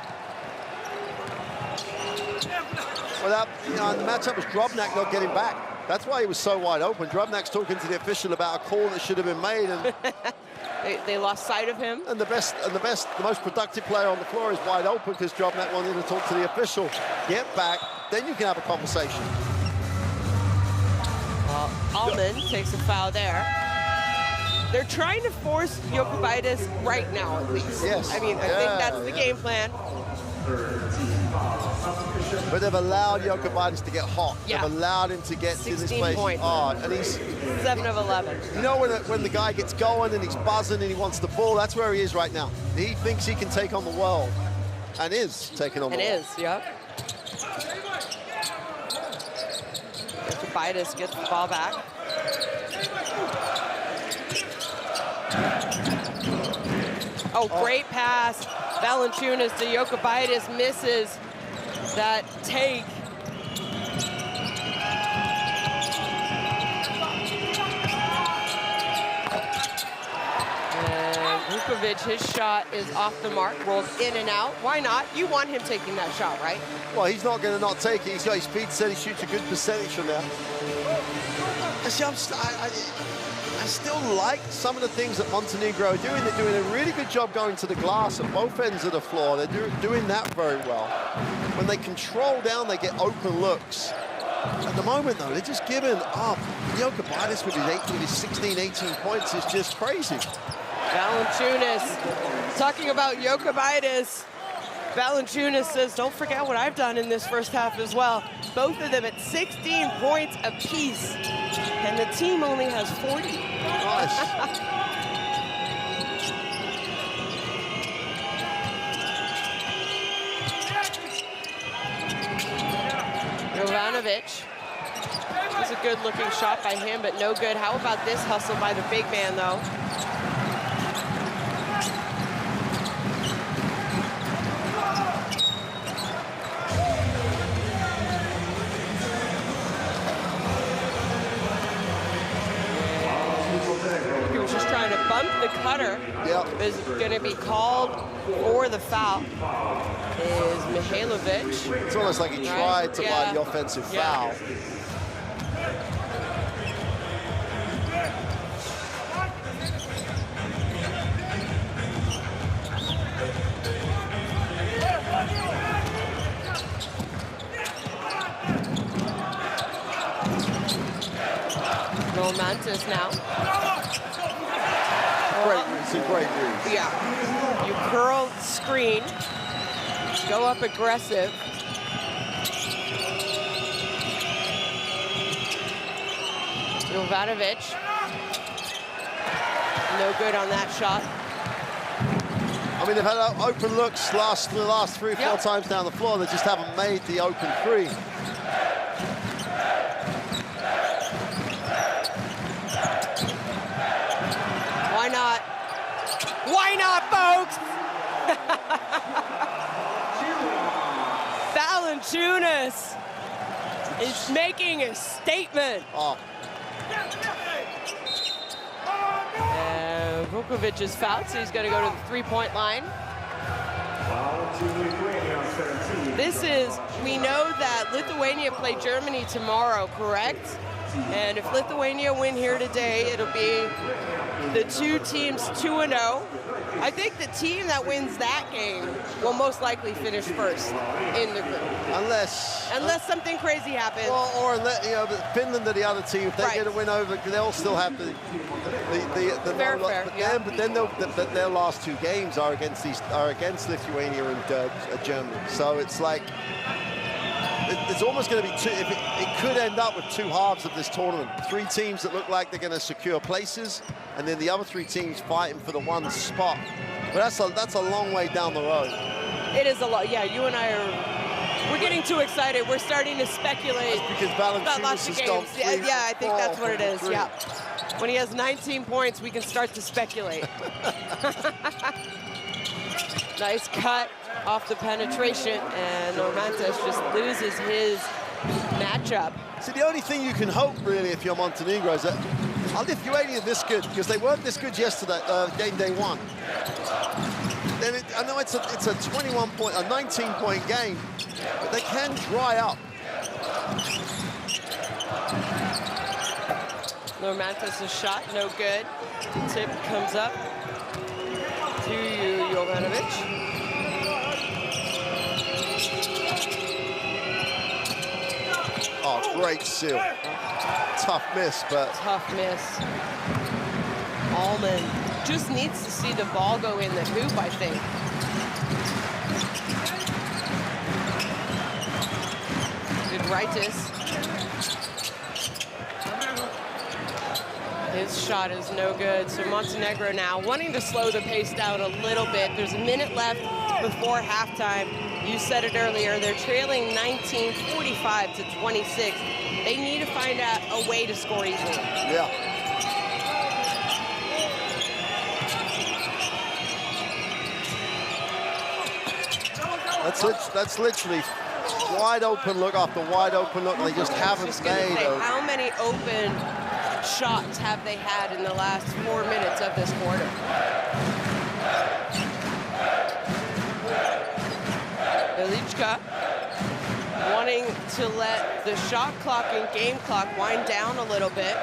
Speaker 3: Well, that, the matchup was Drobniak not getting back. That's why he was so wide open. Drobniak's talking to the official about a call that should have been made, and
Speaker 2: they lost sight of him.
Speaker 3: And the most productive player on the floor is wide open because Drobniak wanted to talk to the official. Get back, then you can have a conversation.
Speaker 2: Well, Allman takes a foul there. They're trying to force Jakubaitis right now, at least.
Speaker 3: Yes.
Speaker 2: I mean, I think that's the game plan.
Speaker 3: But they've allowed Jakubaitis to get hot.
Speaker 2: Yeah.
Speaker 3: They've allowed him to get to this place.
Speaker 2: Points.
Speaker 3: Oh, and he's
Speaker 2: 7 of 11.
Speaker 3: You know when the guy gets going and he's buzzing and he wants the ball, that's where he is right now. He thinks he can take on the world, and is taking on the world.
Speaker 2: And is, yep. Jakubaitis gets the ball back. Oh, great pass. Valanciunas to Jakubaitis, misses that take. And Vukovic, his shot is off the mark, rolls in and out. Why not? You want him taking that shot, right?
Speaker 3: Well, he's not going to not take it. He's got his feet set. He shoots a good percentage from there. I still like some of the things that Montenegro are doing. They're doing a really good job going to the glass at both ends of the floor. They're doing that very well. When they control down, they get open looks. At the moment, though, they're just giving up. Jakubaitis with his 16, 18 points is just crazy.
Speaker 2: Valanciunas, talking about Jakubaitis. Valanciunas says, don't forget what I've done in this first half as well. Both of them at 16 points apiece. And the team only has 40.
Speaker 3: Nice.
Speaker 2: Jovanovic. It's a good-looking shot by him, but no good. How about this hustle by the big man, though? He was just trying to bump the cutter.
Speaker 3: Yep.
Speaker 2: Is going to be called for the foul. Is Mihailovic.
Speaker 3: It's almost like he tried to buy the offensive foul.
Speaker 2: Romantis now.
Speaker 3: It's a great move.
Speaker 2: Yeah. You curl screen, go up aggressive. Jovanovic. No good on that shot.
Speaker 3: mean, they've had open looks the last 3 or 4 times down the floor. They just haven't made the open three.
Speaker 2: Why not? Why not, folks? Valanciunas is making a statement.
Speaker 3: Oh.
Speaker 2: And Vukovic is fouled, so he's going to go to the three-point line. This is, we know that Lithuania play Germany tomorrow, correct? And if Lithuania win here today, it'll be the two teams 2-0. I think the team that wins that game will most likely finish first in the group.
Speaker 3: Unless
Speaker 2: something crazy happens.
Speaker 3: Or unless, you know, Finland are the other team. If they get a win over, they'll still have the
Speaker 2: fair.
Speaker 3: But then their last 2 games are against Lithuania and Germany. So it's like it's almost going to be two. It could end up with 2 halves of this tournament. 3 teams that look like they're going to secure places, and then the other 3 teams fighting for the 1 spot. But that's a long way down the road.
Speaker 2: It is a lot. Yeah, you and I we're getting too excited. We're starting to speculate
Speaker 3: because Valanciunas has gone 3
Speaker 2: yeah, I think that's what it is.
Speaker 3: 3.
Speaker 2: Yeah, when he has 19 points, we can start to speculate. Nice cut off the penetration, and Normantas just loses his matchup.
Speaker 3: So the only thing you can hope, really, if you're Montenegro, is that Lithuania this good, because they weren't this good yesterday, game day 1. Then I know it's a 19-point game, but they can dry up.
Speaker 2: Normantas' shot, no good. Tip comes up to Jovanovic.
Speaker 3: Oh, great seal. Tough miss, but...
Speaker 2: Tough miss. Allman just needs to see the ball go in the hoop, I think. Gudaitis. His shot is no good. So Montenegro now wanting to slow the pace down a little bit. There's a minute left before halftime. You said it earlier, they're trailing 19, 45 to 26. They need to find out a way to score easily.
Speaker 3: Yeah. That's literally wide open look after wide open look. They just haven't made.
Speaker 2: How many open shots have they had in the last 4 minutes of this quarter? Velichka wanting to let the shot clock and game clock wind down a little bit.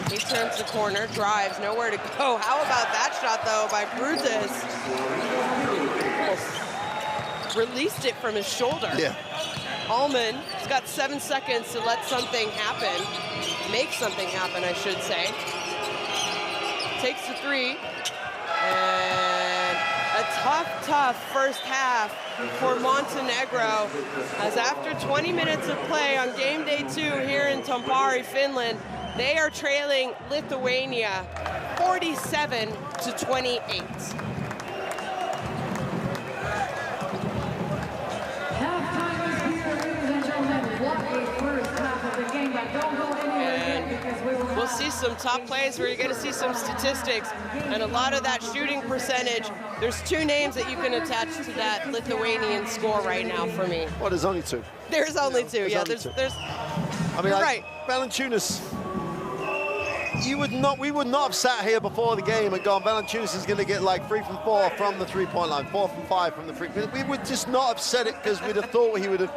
Speaker 2: He turns the corner, drives, nowhere to go. How about that shot, though, by Brutus? Released it from his shoulder.
Speaker 3: Yeah.
Speaker 2: Allman has got 7 seconds to let something happen. Make something happen, I should say. Takes the 3. And a tough first half for Montenegro, as after 20 minutes of play on game day 2 here in Tampere, Finland, they are trailing Lithuania 47 to 28.
Speaker 1: Halftime is here, ladies and gentlemen. What a first half of the game, but don't go anywhere yet because
Speaker 2: we'll see some top plays where you're going to see some statistics, and a lot of that shooting percentage. There's 2 names that you can attach to that Lithuanian score right now for me.
Speaker 3: Well, there's only 2.
Speaker 2: There's only 2. Yeah, there's.
Speaker 3: I mean,
Speaker 2: right.
Speaker 3: Valanciunas. We would not have sat here before the game and gone, Valanciunas is going to get like 3 from 4 from the 3-point line, 4 from 5 from the free. We would just not have said it because we'd have thought he would have.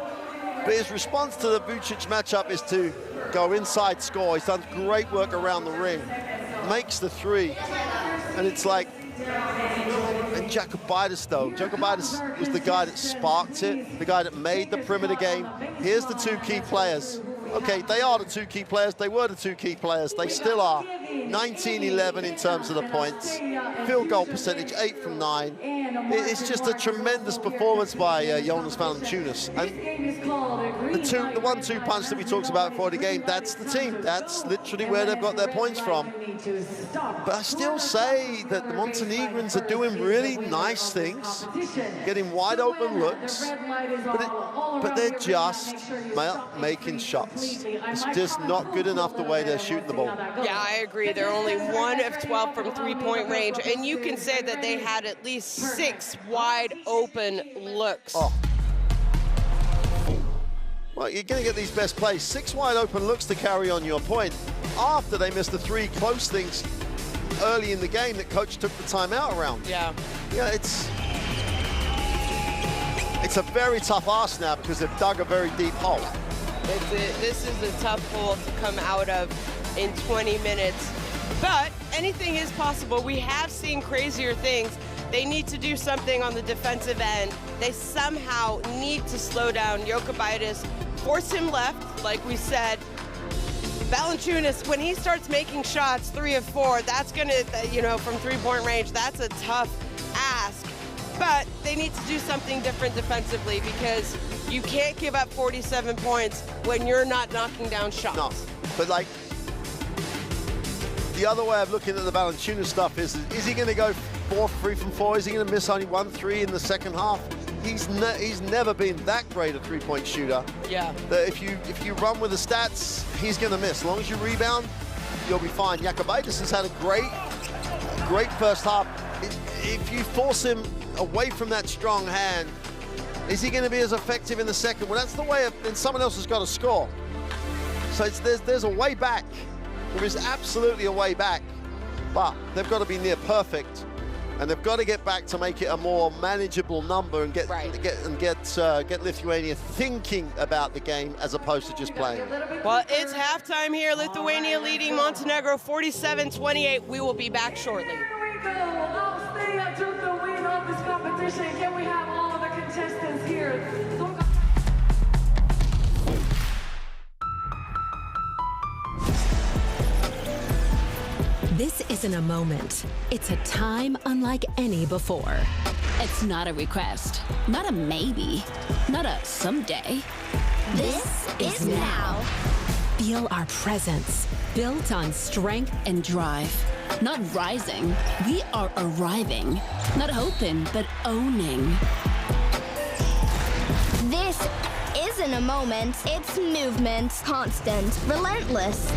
Speaker 3: But his response to the Vucic matchup is to go inside, score. He's done great work around the ring, makes the 3, and it's like. And Jacobaitis, though. Jacobaitis was the guy that sparked it, the guy that made the perimeter game. Here's the 2 key players. Okay, they are the two key players. They were the two key players. They still are. 19-11 in terms of the points. Field goal percentage, 8 from 9. It's just a tremendous performance by Jonas Valanciunas. And the 1-2 punch that we talked about before the game, that's the team. That's literally where they've got their points from. But I still say that the Montenegrins are doing really nice things, getting wide open looks, but they're just making shots. It's just not good enough the way they're shooting the ball.
Speaker 2: Yeah, I agree. They're only 1 of 12 from three-point range, and you can say that they had at least 6 wide open looks.
Speaker 3: Oh. Well, you're going to get these best plays. 6 wide open looks to carry on your point after they missed the 3 close things early in the game that coach took the timeout around.
Speaker 2: Yeah.
Speaker 3: Yeah, it's a very tough ask now because they've dug a very deep hole.
Speaker 2: This is a tough hole to come out of in 20 minutes. But anything is possible. We have seen crazier things. They need to do something on the defensive end. They somehow need to slow down Jokubaitis, force him left, like we said. Valanciunas, when he starts making shots, 3 of 4, that's gonna, from three-point range, that's a tough ask. But they need to do something different defensively because you can't give up 47 points when you're not knocking down shots.
Speaker 3: No, but like, the other way of looking at the Valanciunas stuff is he gonna go 3 from 4? Is he gonna miss only 1-3 in the second half? He's never been that great a three-point shooter.
Speaker 2: Yeah.
Speaker 3: That if you run with the stats, he's gonna miss. As long as you rebound, you'll be fine. Jokubaitis has had a great first half. If you force him away from that strong hand, is he gonna be as effective in the second? Well, that's the way, and someone else has got to score. So there's a way back. There is absolutely a way back, but they've got to be near perfect, and they've got to get back to make it a more manageable number and get Lithuania thinking about the game as opposed to just playing.
Speaker 2: Well, it's halftime here. Lithuania leading Montenegro 47-28. We will be back shortly.
Speaker 1: Here we go. Austria took the win of this competition. Can we have all of the contestants here?
Speaker 6: This isn't a moment. It's a time unlike any before.
Speaker 7: It's not a request, not a maybe, not a someday. This is now.
Speaker 6: Feel our presence, built on strength
Speaker 7: and drive. Not rising, we are arriving. Not hoping, but owning.
Speaker 8: This isn't a moment, it's movement. Constant, relentless.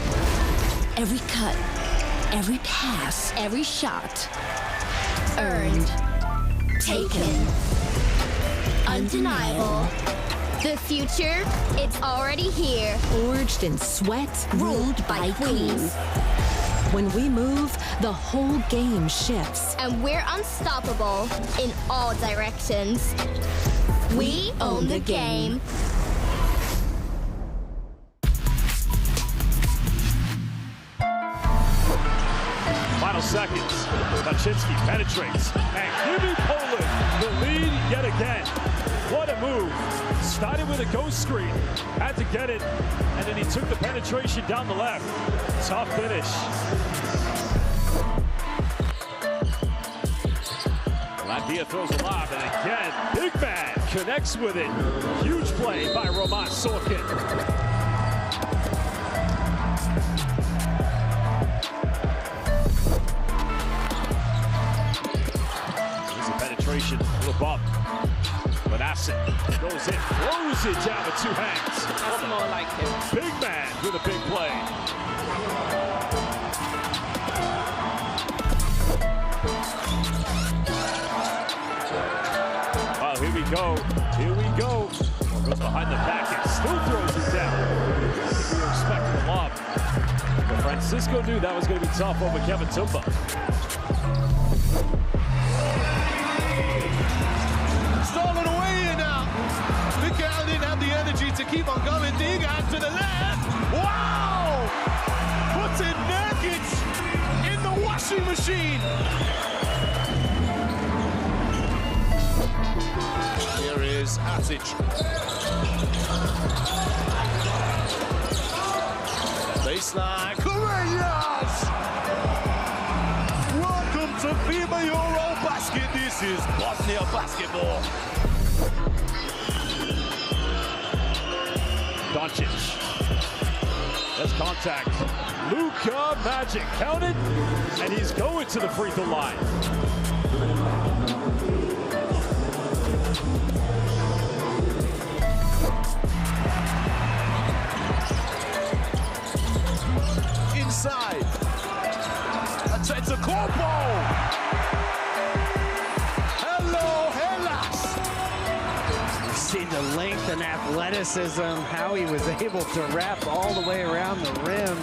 Speaker 7: Every cut, every pass, every shot. Earned. Taken.
Speaker 8: Undeniable. The future, it's already here.
Speaker 6: Forged in sweat,
Speaker 8: Ruled by queens.
Speaker 6: When we move, the whole game shifts.
Speaker 8: And we're unstoppable in all directions. We own the game.
Speaker 9: Final seconds. Kaczynski penetrates. And giving Poland the lead yet again. What a move. Started with a ghost screen. Had to get it. And then he took the penetration down the left. Tough finish. Latvia throws a lob. And again, big man connects with it. Huge play by Roman Sorkin. Penetration, little bump. Manasseh goes in, throws it down with 2 hands.
Speaker 2: That's more like him.
Speaker 9: Big man with a big play. Well, here we go. Here we go. Goes behind the back and still throws it down. I think we were expecting a lob. But Francisco knew that was going to be tough over Kevin Tumba.
Speaker 10: Stolen away here now. Mikael didn't have the energy to keep on going. Diga to the left. Wow! Puts it naked in the washing machine. Here is Atic. Baseline, Correias! Welcome to FIBA EuroBasket. This is Bosnia basketball.
Speaker 9: Doncic. Has contact. Luka Magic counted, and he's going to the free throw line.
Speaker 10: Inside. It's a corpo. Hello, Hellas.
Speaker 11: You've seen the length and athleticism, how he was able to wrap all the way around the rim,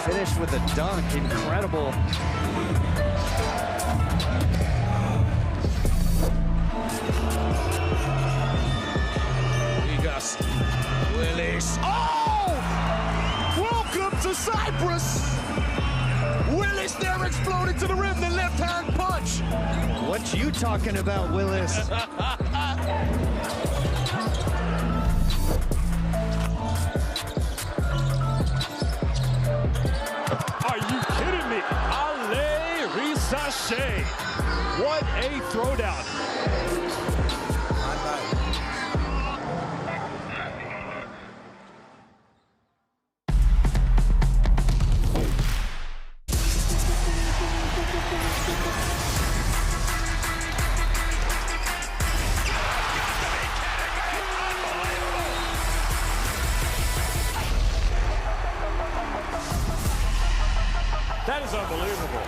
Speaker 11: finish with a dunk, incredible.
Speaker 10: Ligas, Willis. Oh! Welcome to Cyprus. Willis there exploded to the rim, the left-hand punch.
Speaker 11: What you talking about, Willis?
Speaker 9: Are you kidding me? Ale Risache. What a throwdown. That is unbelievable.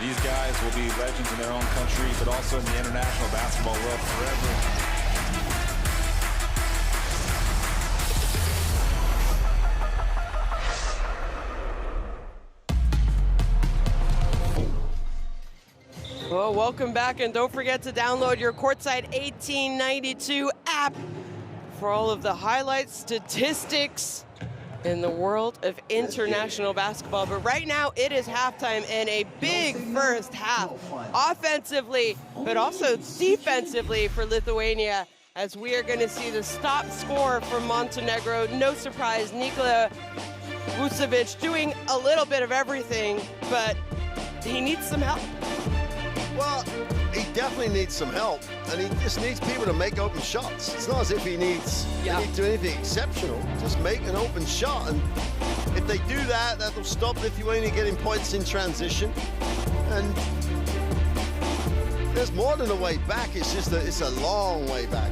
Speaker 12: These guys will be legends in their own country, but also in the international basketball world forever.
Speaker 2: Well, welcome back, and don't forget to download your Courtside 1892 app for all of the highlights, statistics in the world of international basketball. But right now it is halftime and a big first half offensively, but also defensively for Lithuania, as we are going to see the stop score from Montenegro. No surprise, Nikola Vucevic doing a little bit of everything, but he needs some help.
Speaker 3: Well, he definitely needs some help, and he just needs people to make open shots. It's not as if he needs to do anything exceptional. Just make an open shot, and if they do that, that'll stop Lithuania getting points in transition. And there's more than a way back. It's just it's a long way back.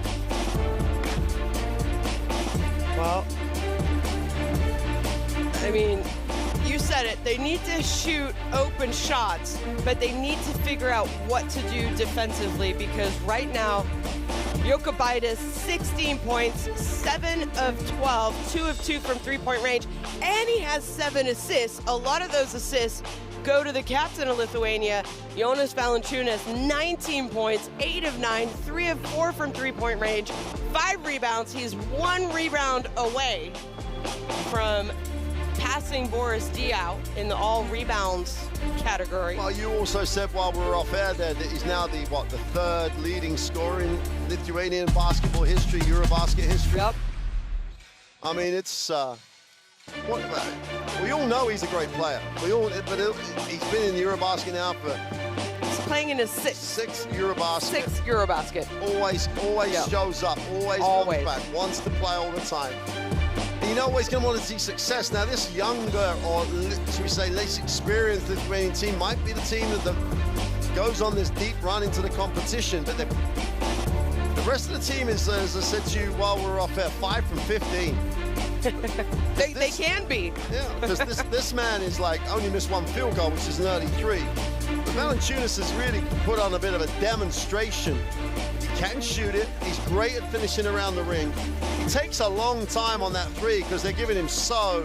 Speaker 2: Well, I mean, you said it, they need to shoot open shots, but they need to figure out what to do defensively, because right now, Jokubaitis, 16 points, 7 of 12, 2 of 2 from three-point range, and he has 7 assists. A lot of those assists go to the captain of Lithuania, Jonas Valanciunas, 19 points, 8 of 9, 3 of 4 from three-point range, 5 rebounds. He's 1 rebound away from passing Boris Diaw in the all rebounds category.
Speaker 3: Well, you also said while we were off air there that he's now the 3rd leading scorer in Lithuanian basketball history, EuroBasket history.
Speaker 2: Yep.
Speaker 3: I mean, it's we all know he's a great player. He's been in EuroBasket now for.
Speaker 2: He's playing in his sixth EuroBasket.
Speaker 3: Always shows up. Always comes back. Wants to play all the time. You know he's going to want to see success. Now, this younger, or should we say less experienced Lithuanian team might be the team that goes on this deep run into the competition. But the rest of the team is, as I said to you while we were off air, 5 from 15.
Speaker 2: they can be.
Speaker 3: Yeah, because this man is like only missed 1 field goal, which is an early 3. But Valanciunas has really put on a bit of a demonstration. He can shoot it. He's great at finishing around the ring. He takes a long time on that 3 because they're giving him so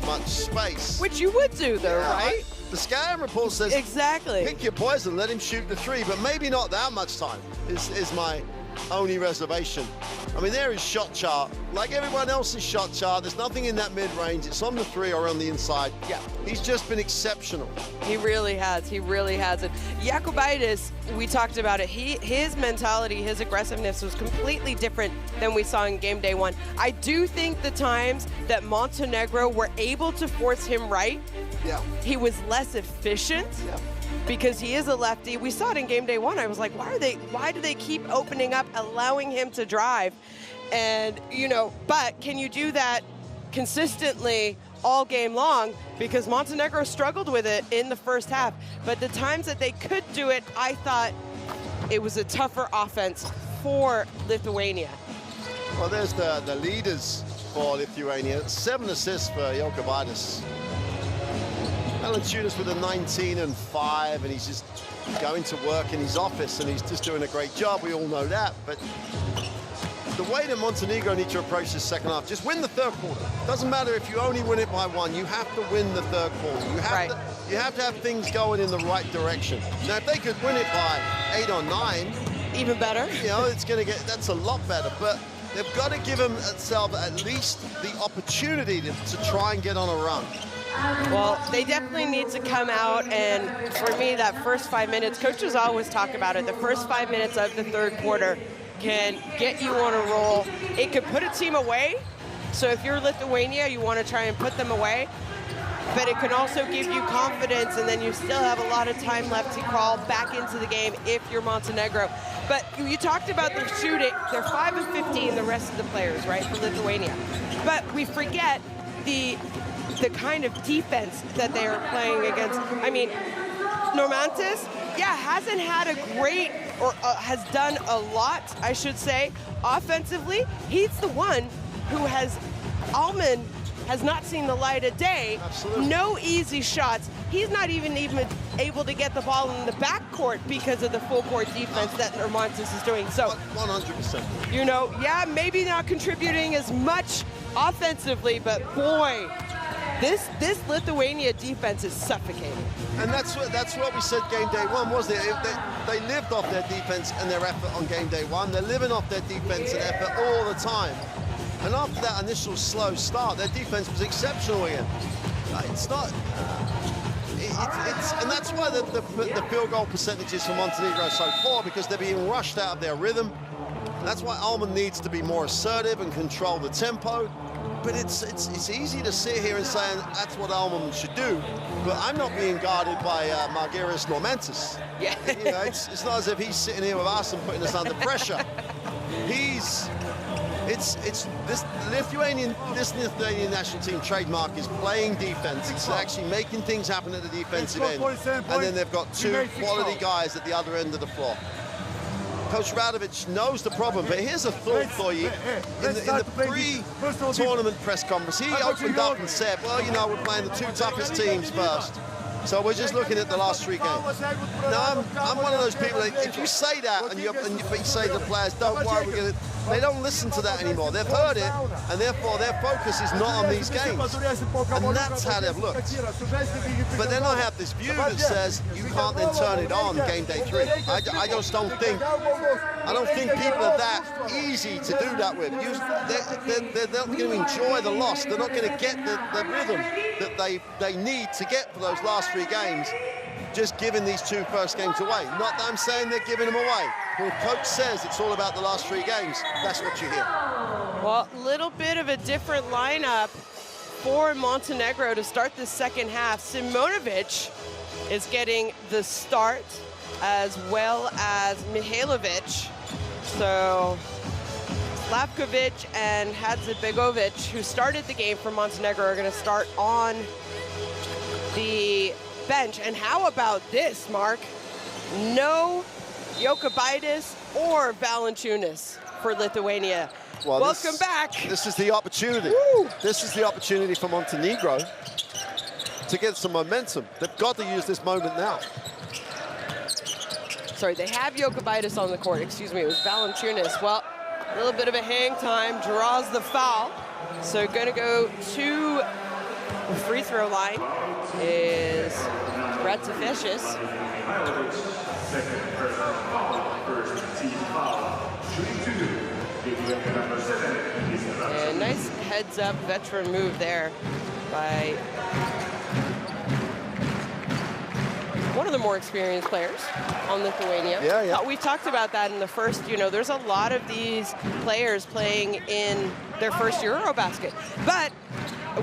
Speaker 3: much space.
Speaker 2: Which you would do, though, right?
Speaker 3: The scouting report says
Speaker 2: exactly.
Speaker 3: Pick your poison, let him shoot the 3, but maybe not that much time. Is my only reservation. I mean, there is shot chart. Like everyone else's shot chart, there's nothing in that mid-range. It's on the 3 or on the inside.
Speaker 2: Yeah.
Speaker 3: He's just been exceptional.
Speaker 2: He really has. He really has it. Jokubaitis, we talked about it. His mentality, his aggressiveness was completely different than we saw in game day 1. I do think the times that Montenegro were able to force him right, he was less efficient. Because he is a lefty. We saw it in game day 1. I was like, why do they keep opening up, allowing him to drive? And, you know, but can you do that consistently all game long? Because Montenegro struggled with it in the first half. But the times that they could do it, I thought it was a tougher offense for Lithuania.
Speaker 3: Well, there's the leaders for Lithuania. 7 assists for Jokubaitis. Valanciunas with a 19 and 5, and he's just going to work in his office, and he's just doing a great job. We all know that. But the way that Montenegro need to approach this second half, just win the third quarter. Doesn't matter if you only win it by 1. You have to win the third quarter. You have to have things going in the right direction. Now, if they could win it by 8 or 9,
Speaker 2: even better.
Speaker 3: You know, that's a lot better. But they've got to give themselves at least the opportunity to try and get on a run.
Speaker 2: Well, they definitely need to come out, and for me, that first 5 minutes, coaches always talk about it, the first 5 minutes of the third quarter can get you on a roll. It could put a team away, so if you're Lithuania, you want to try and put them away, but it can also give you confidence, and then you still have a lot of time left to crawl back into the game if you're Montenegro. But you talked about their shooting. They're 5 of 15, the rest of the players, right, for Lithuania. But we forget the kind of defense that they are playing against. I mean, Normantis, hasn't had a great, or has done a lot, I should say, offensively. He's the one who Alman has not seen the light of day.
Speaker 3: Absolutely.
Speaker 2: No easy shots. He's not even able to get the ball in the backcourt because of the full court defense that Normantis is doing. So
Speaker 3: 100%.
Speaker 2: You know, maybe not contributing as much offensively, but boy, this Lithuania defense is suffocating.
Speaker 3: And that's what we said game day 1, wasn't it? They lived off their defense and their effort on game day 1. They're living off their defense and effort all the time. And after that initial slow start, their defense was exceptional again. It's not. And that's why the field goal percentages for Montenegro are so poor, because they're being rushed out of their rhythm. That's why Alman needs to be more assertive and control the tempo. But it's easy to sit here and say that's what Alman should do. But I'm not being guarded by Margiris Normantis.
Speaker 2: Yeah.
Speaker 3: You know, it's not as if he's sitting here with us and putting us under pressure. This Lithuanian national team trademark is playing defense. It's actually making things happen at the defensive end. And then they've got 2 quality guys at the other end of the floor. Coach Radovic knows the problem, but here's a thought for you. In the pre-tournament press conference, he opened up and said, well, you know, we're playing the 2 toughest teams first. So we're just looking at the last 3 games. Now, I'm one of those people that if you say that and you say to the players, don't worry, they don't listen to that anymore. They've heard it, and therefore their focus is not on these games. And that's how they've looked. But then I have this view that says you can't then turn it on game day 3. I just don't think, people are that easy to do that with. They're not going to enjoy the loss. They're not going to get the rhythm that they need to get for those last 3 games, just giving these 2 first games away. Not that I'm saying they're giving them away. When coach says it's all about the last 3 games, that's what you hear.
Speaker 2: Well, a little bit of a different lineup for Montenegro to start the second half. Simonovic is getting the start, as well as Mihailovic. So Slavkovic and Hadzibegovic, who started the game for Montenegro, are going to start on the bench. And how about this, Mark? No Jokubaitis or Valanciunas for Lithuania.
Speaker 3: Well,
Speaker 2: welcome back.
Speaker 3: This is the opportunity.
Speaker 2: Woo!
Speaker 3: This is the opportunity for Montenegro to get some momentum. They've got to use this moment now.
Speaker 2: Sorry, they have Jokubaitis on the court. Excuse me, it was Valanciunas. Well, a little bit of a hang time, draws the foul. So going to go to the free throw line is Ratzafeshis. And nice heads-up veteran move there by one of the more experienced players on Lithuania.
Speaker 3: Yeah.
Speaker 2: We talked about that in the first, there's a lot of these players playing in their first EuroBasket. But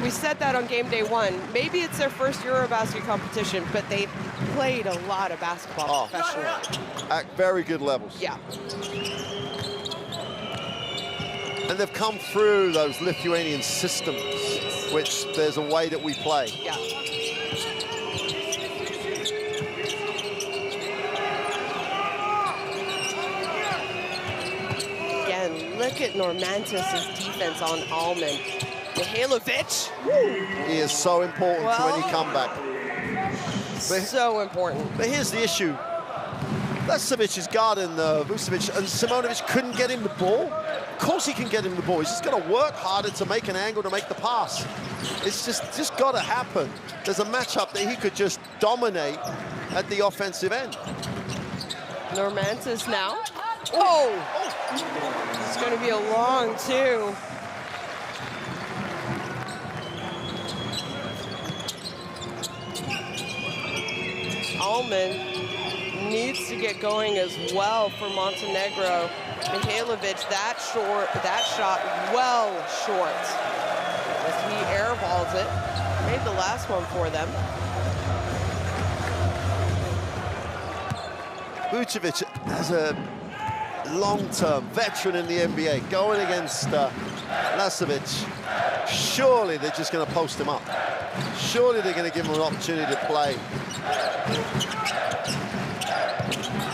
Speaker 2: we said that on game day 1. Maybe it's their first EuroBasket competition, but they've played a lot of basketball professionally.
Speaker 3: At very good levels.
Speaker 2: Yeah.
Speaker 3: And they've come through those Lithuanian systems, which there's a way that we play.
Speaker 2: Yeah. Again, look at Normantis' defense on Almond. Mihailovic.
Speaker 3: He is so important to any comeback.
Speaker 2: So important.
Speaker 3: But here's the issue. Leskovic is guarding Vucevic, and Simonovic couldn't get him the ball. Of course he can get him the ball. He's just got to work harder to make an angle to make the pass. It's just got to happen. There's a matchup that he could just dominate at the offensive end.
Speaker 2: Normantis now. Oh! It's going to be a long 2. Almond needs to get going as well for Montenegro. Mihailovic, that shot well short. As he airballs it. Made the last one for them.
Speaker 3: Vucevic, as a long-term veteran in the NBA, going against Leskovic, surely they're just going to post him up. Surely they're going to give him an opportunity to play.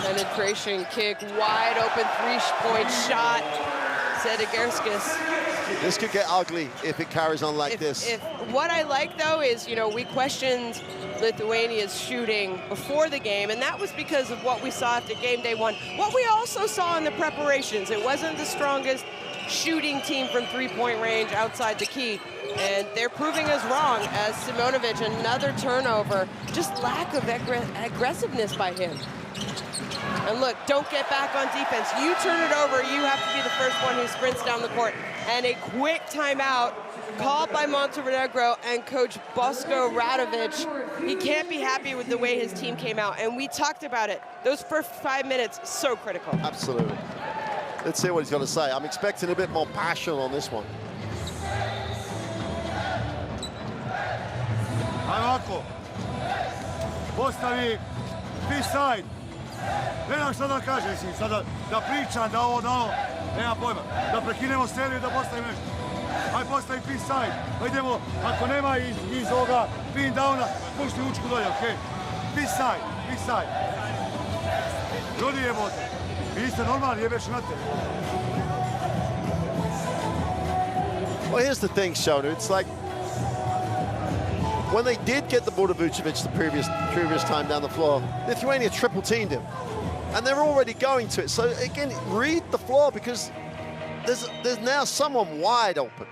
Speaker 2: Penetration kick, wide open 3-point shot. Zedigerskis.
Speaker 3: This could get ugly if it carries on like this.
Speaker 2: What I like, though, is, we questioned Lithuania's shooting before the game, and that was because of what we saw after game day 1. What we also saw in the preparations, it wasn't the strongest shooting team from 3-point range outside the key, and they're proving us wrong as Simonovic, another turnover, just lack of aggressiveness by him. And look, don't get back on defense. You turn it over, you have to be the first one who sprints down the court. And a quick timeout called by Montenegro and Coach Bosko Radovic. He can't be happy with the way his team came out. And we talked about it. Those first 5 minutes, so critical.
Speaker 3: Absolutely. Let's see what he's going to say. I'm expecting a bit more passion on this one.
Speaker 5: Ovako, postavi B-side. Gledam šta da kažem, sada da pričam, da ovo, nema pojma. Da prekinemo seriju i da postavim nešto. Aj postavi B-side, pa idemo, ako nema iz ovoga pin downa, pušti učku dolje, okej? B-side, B-side. Ljudi jebote, vi niste normalni, jebeš na te.
Speaker 3: Well, here's the thing, Shonu. It's like when they did get the ball to Vucevic the previous time down the floor, Lithuania triple-teamed him. And they're already going to it. So, again, read the floor because there's now someone wide open.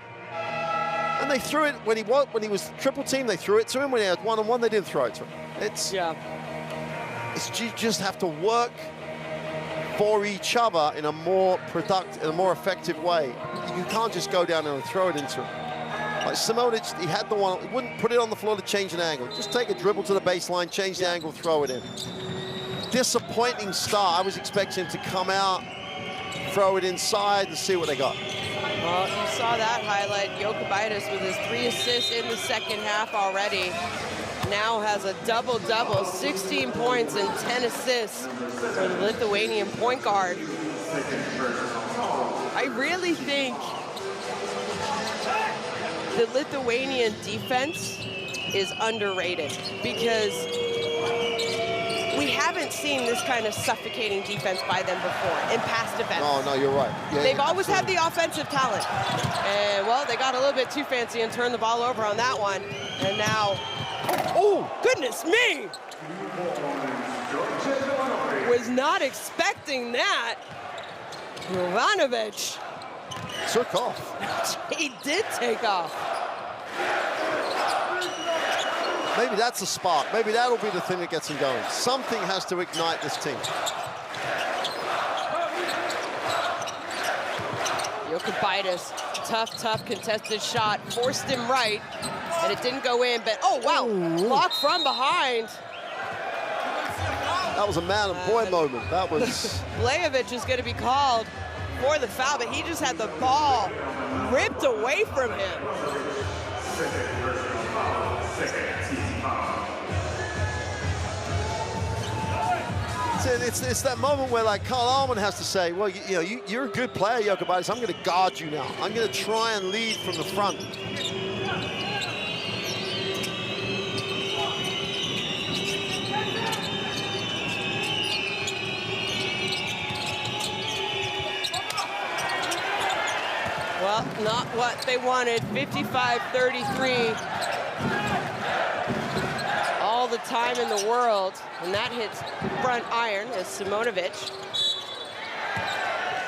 Speaker 3: And they threw it when he was triple-teamed, they threw it to him. When he had one-on-one, they didn't throw it to him. You just have to work for each other in a more productive, in a more effective way. You can't just go down there and throw it into him. Like Simonovic, he had the one, he wouldn't put it on the floor to change an angle. Just take a dribble to the baseline, change the angle, throw it in. Disappointing start. I was expecting him to come out, throw it inside and see what they got.
Speaker 2: Well, you saw that highlight. Jokubaitis with his 3 assists in the second half already. Now has a double-double, 16 points and 10 assists for the Lithuanian point guard. I really think the Lithuanian defense is underrated because we haven't seen this kind of suffocating defense by them before in past events.
Speaker 3: No, you're right. Yeah,
Speaker 2: They've always had the offensive talent. And, well, they got a little bit too fancy and turned the ball over on that one. And now, oh, goodness me! Was not expecting that. Jovanovic.
Speaker 3: Took off.
Speaker 2: He did take off.
Speaker 3: Maybe that's a spark. Maybe that'll be the thing that gets him going. Something has to ignite this team.
Speaker 2: Jokubaitis, tough contested shot, forced him right, and it didn't go in, but oh wow, block from behind.
Speaker 3: That was a man and boy moment. That was...
Speaker 2: Blajevic is gonna be called for the foul, but he just had the ball ripped away from him.
Speaker 3: It's that moment where, like, Carl Allman has to say, well, you're a good player, Jokubaitis. I'm going to guard you now. I'm going to try and lead from the front.
Speaker 2: Well, not what they wanted. 55-33. All the time in the world, and that hits front iron as Simonovic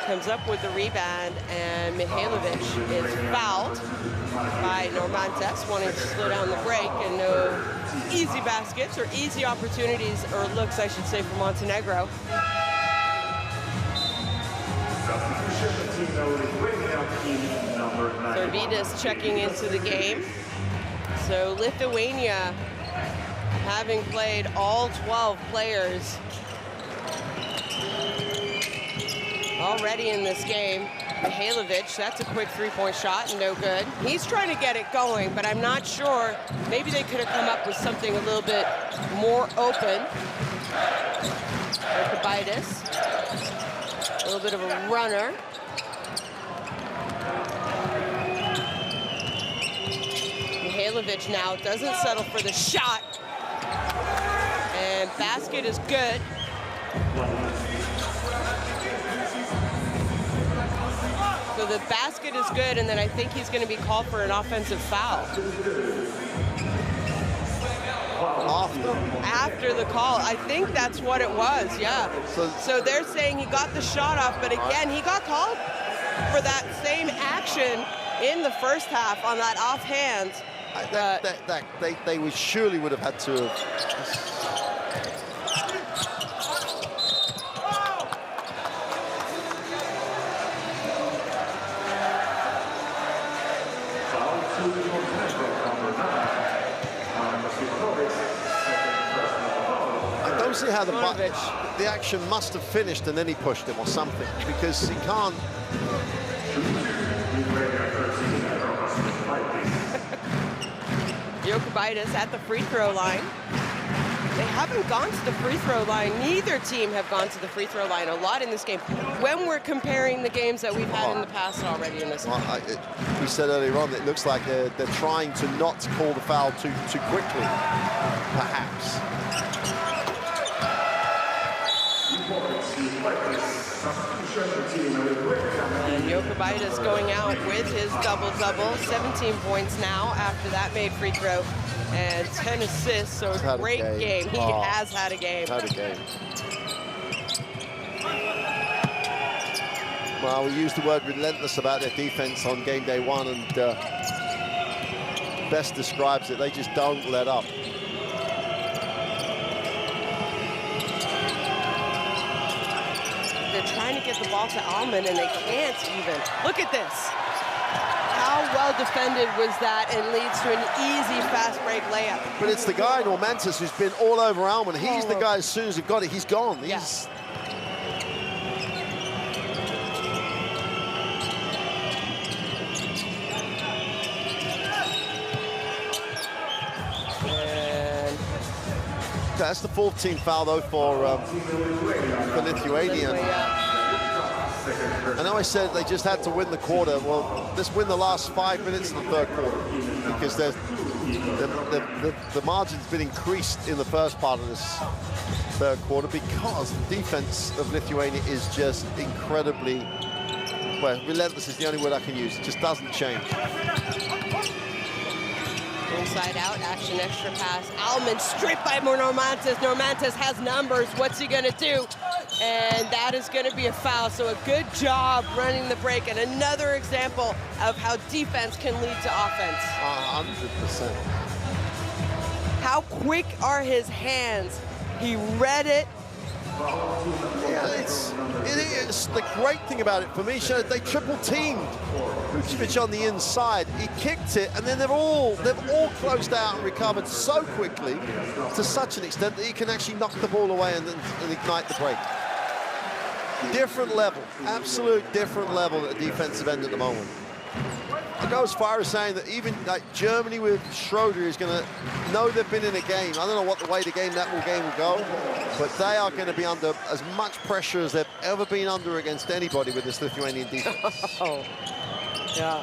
Speaker 2: comes up with the rebound, and Mihailovic is fouled by Normantes, wanting to slow down the break, and no easy baskets or easy opportunities, or looks, I should say, for Montenegro. Servidis checking into the game. So Lithuania, having played all 12 players already in this game. Mihailovic, that's a quick three-point shot, no good. He's trying to get it going, but I'm not sure. Maybe they could have come up with something a little bit more open. Jokubaitis, a little bit of a runner. Mihailovic now doesn't settle for the shot. And basket is good. So the basket is good, and then I think he's going to be called for an offensive foul. After the call, I think that's what it was, yeah. So they're saying he got the shot off, but again, he got called for that same action in the first half on that offhand.
Speaker 3: They surely would have had to have. I don't see how the action must have finished and then he pushed him or something, because he can't.
Speaker 2: Jokubaitis at the free throw line. They haven't gone to the free throw line. Neither team have gone to the free throw line a lot in this game. When we're comparing the games that we've had in the past already in this game.
Speaker 3: We said earlier on, it looks like they're trying to not call the foul too quickly, perhaps.
Speaker 2: And Jokubaitis going out with his double-double, 17 points now after that made free throw, and 10 assists, so a great game. He has had a game.
Speaker 3: Well, we used the word relentless about their defense on game day one, and best describes it. They just don't let up.
Speaker 2: They're trying to get the ball to Allman, and they can't even. Look at this. How well defended was that, and leads to an easy fast break layup.
Speaker 3: But it's the guy, Normantes, who's been all over Allman. He's the guy, as soon as he's got it, he's gone. He's... That's the 14th foul, though, for Lithuania. I know I said they just had to win the quarter. Well, let's win the last 5 minutes of the third quarter, because the margin's been increased in the first part of this third quarter, because the defense of Lithuania is just incredibly, well, relentless is the only word I can use. It just doesn't change.
Speaker 2: Inside out, action, extra pass. Allman stripped by Normantes. Normantes has numbers. What's he going to do? And that is going to be a foul. So a good job running the break, and another example of how defense can lead to offense.
Speaker 3: 100%.
Speaker 2: How quick are his hands? He read it,
Speaker 3: Yeah, it is the great thing about it for me. They triple teamed Vucevic on the inside. He kicked it, and then they've all closed out and recovered so quickly to such an extent that he can actually knock the ball away and ignite the break. Different level, absolute different level at the defensive end at the moment. I go as far as saying that even like Germany with Schroeder is going to know they've been in a game. I don't know what the way that game will go, but they are going to be under as much pressure as they've ever been under against anybody with this Lithuanian defense.
Speaker 2: Oh, yeah.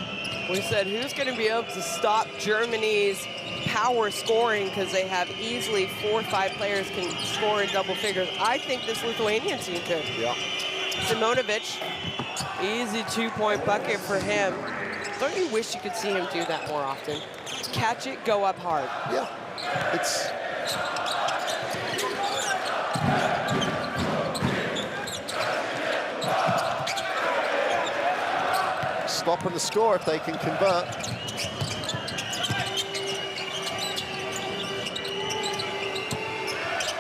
Speaker 2: We said who's going to be able to stop Germany's power scoring, because they have easily 4 or 5 players can score in double figures. I think this Lithuanian team could.
Speaker 3: Yeah.
Speaker 2: Simonovic, easy 2-point bucket for him. Don't you wish you could see him do that more often? Catch it, go up hard.
Speaker 3: Yeah, it's... Stopping the score if they can convert.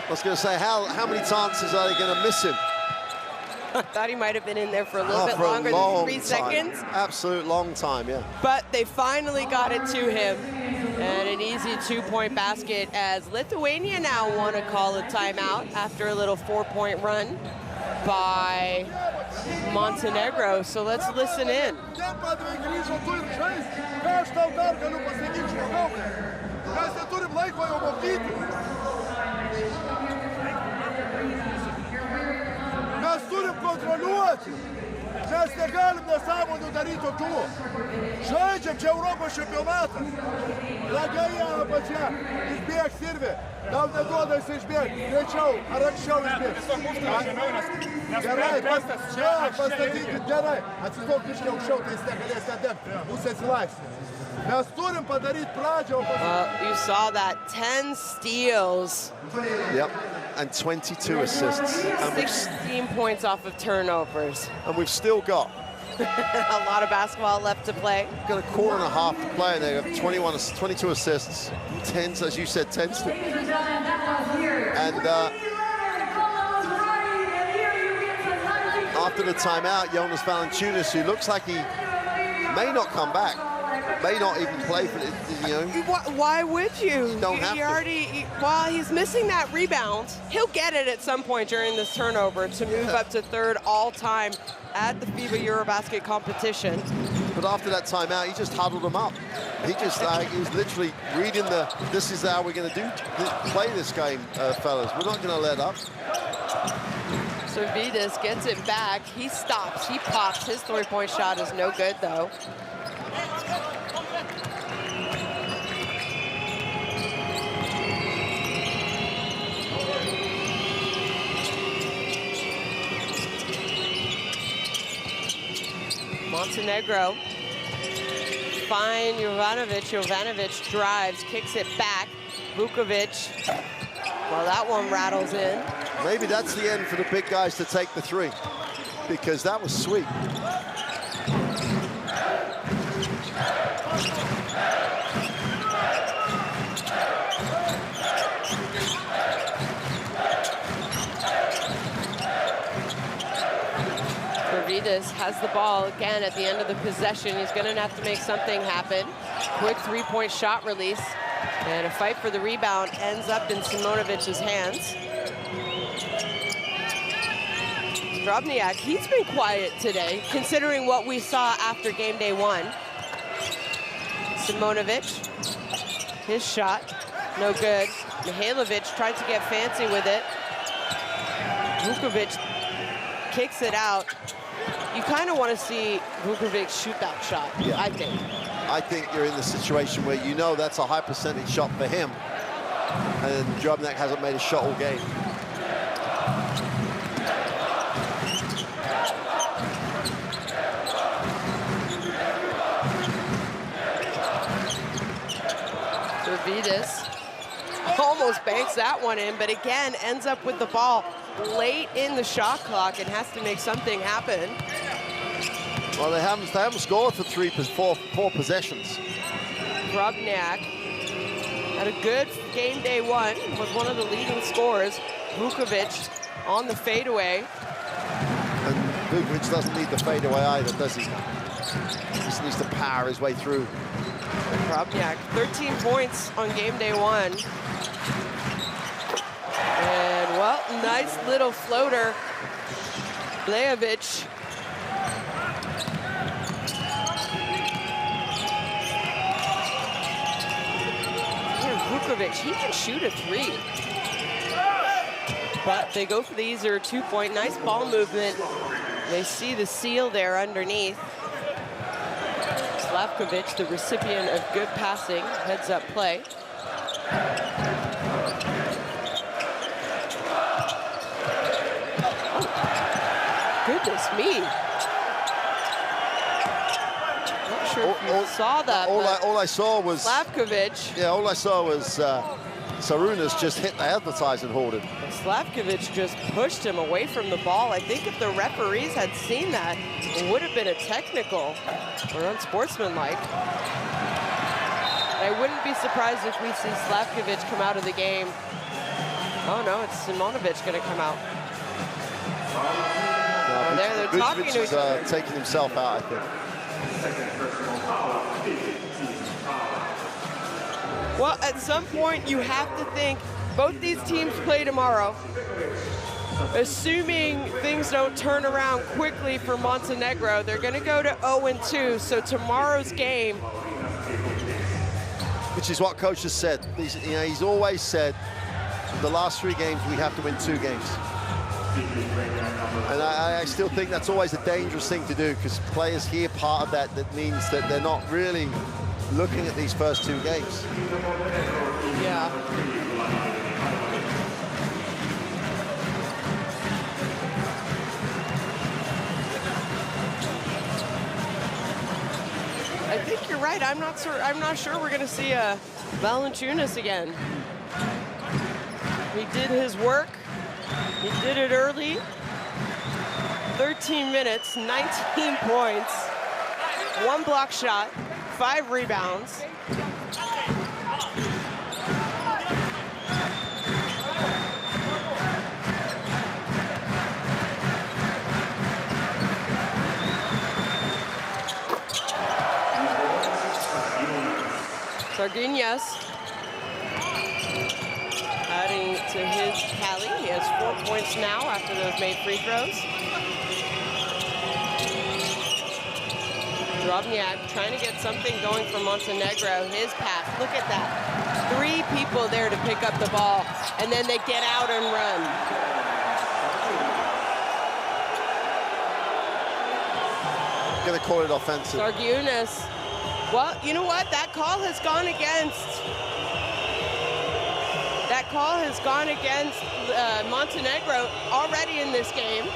Speaker 3: I was going to say, how many chances are they going to miss him?
Speaker 2: I thought he might have been in there for a little bit longer than 3 seconds.
Speaker 3: Absolute long time, yeah.
Speaker 2: But they finally got it to him. And an easy 2-point basket as Lithuania now want to call a timeout after a little 4-point run by Montenegro. So let's listen in.
Speaker 5: Mes turim kontroliuoti. Mes negalim nesąmonių daryti tokių. Žaidžiam čia Europos čempionatas. Lagai apačia, išbėgs irvi. Tau neduoda jis išbėgti. Greičiau ar anksčiau išbėgti. Gerai, pastatykit gerai. Atsistok iškiau aukščiau, tai jis negalės nedengti. Bus atsilaisvinti. Mes turim padaryti pradžią.
Speaker 2: You saw that 10 steals.
Speaker 3: Yep. And 22 assists. And
Speaker 2: 16 points off of turnovers.
Speaker 3: And we've still got
Speaker 2: a lot of basketball left to play.
Speaker 3: Got a quarter and a half to play, and they have 22 assists, 10, as you said, 10 steals. And after the timeout, Jonas Valanciunas, who looks like he may not come back, may not even play for it, you know.
Speaker 2: Why would you?
Speaker 3: You don't have
Speaker 2: to. While he's missing that rebound, he'll get it at some point during this turnover to move up to 3rd all-time at the FIBA EuroBasket competition.
Speaker 3: But after that timeout, he just huddled them up. He just, he was literally reading this is how we're going to play this game, fellas. We're not going to let up.
Speaker 2: So Vidas gets it back. He stops. He pops. His 3-point shot is no good, though. Montenegro find Jovanovic. Jovanovic drives, kicks it back. Vukovic, well, that one rattles in.
Speaker 3: Maybe that's the end for the big guys to take the 3, because that was sweet.
Speaker 2: Vidas has the ball again at the end of the possession. He's going to have to make something happen. Quick 3-point shot release. And a fight for the rebound ends up in Simonovic's hands. Drobniak, he's been quiet today, considering what we saw after game day 1. Simonovic, his shot, no good. Mihailovic tried to get fancy with it. Vukovic kicks it out. You kind of want to see Vukovic shoot that shot, yeah. I think.
Speaker 3: I think you're in the situation where you know that's a high percentage shot for him. And Drobniak hasn't made a shot all game.
Speaker 2: Vidas almost banks that one in, but again ends up with the ball late in the shot clock and has to make something happen.
Speaker 3: Well, they haven't scored for 4 possessions.
Speaker 2: Drobniak had a good game day 1, was one of the leading scorers. Vukovic on the fadeaway.
Speaker 3: And Vukovic doesn't need the fadeaway either, does he? He just needs to power his way through.
Speaker 2: Drobniak, 13 points on game day 1. And, well, nice little floater. Blejovic. Vukovic, he can shoot a 3. But they go for the easier 2-point. Nice ball movement. They see the seal there underneath. Slavkovic, the recipient of good passing, heads up play. Oh, goodness me. Not sure if you saw that.
Speaker 3: All I saw was
Speaker 2: Slavkovic.
Speaker 3: Yeah, all I saw was Sarunas just hit the advertising hoarding.
Speaker 2: Slavkovic just pushed him away from the ball. I think if the referees had seen that, it would have been a technical or unsportsmanlike. I wouldn't be surprised if we see Slavkovic come out of the game. Oh no, it's Simonovic going to come out. They're talking to each other.
Speaker 3: Taking himself out, I think.
Speaker 2: Well, at some point you have to think both these teams play tomorrow. Assuming things don't turn around quickly for Montenegro, they're going to go to 0-2. So tomorrow's game,
Speaker 3: which is what coach has said. He's always said the last 3 games we have to win 2 games. And I still think that's always a dangerous thing to do, because players hear part of that means that they're not really looking at these first 2 games.
Speaker 2: Yeah. I think you're right. I'm not sure we're going to see Valanciunas again. He did his work. He did it early. 13 minutes, 19 points, 1 block shot, 5 rebounds. Sardinas adding to his tally. He has 4 points now after those made free throws. Drobniak trying to get something going for Montenegro. His pass, look at that. 3 people there to pick up the ball, and then they get out and run.
Speaker 3: Gonna call it offensive.
Speaker 2: Sardinas. Well, you know what? That call has gone against. That call has gone against Montenegro already in this game.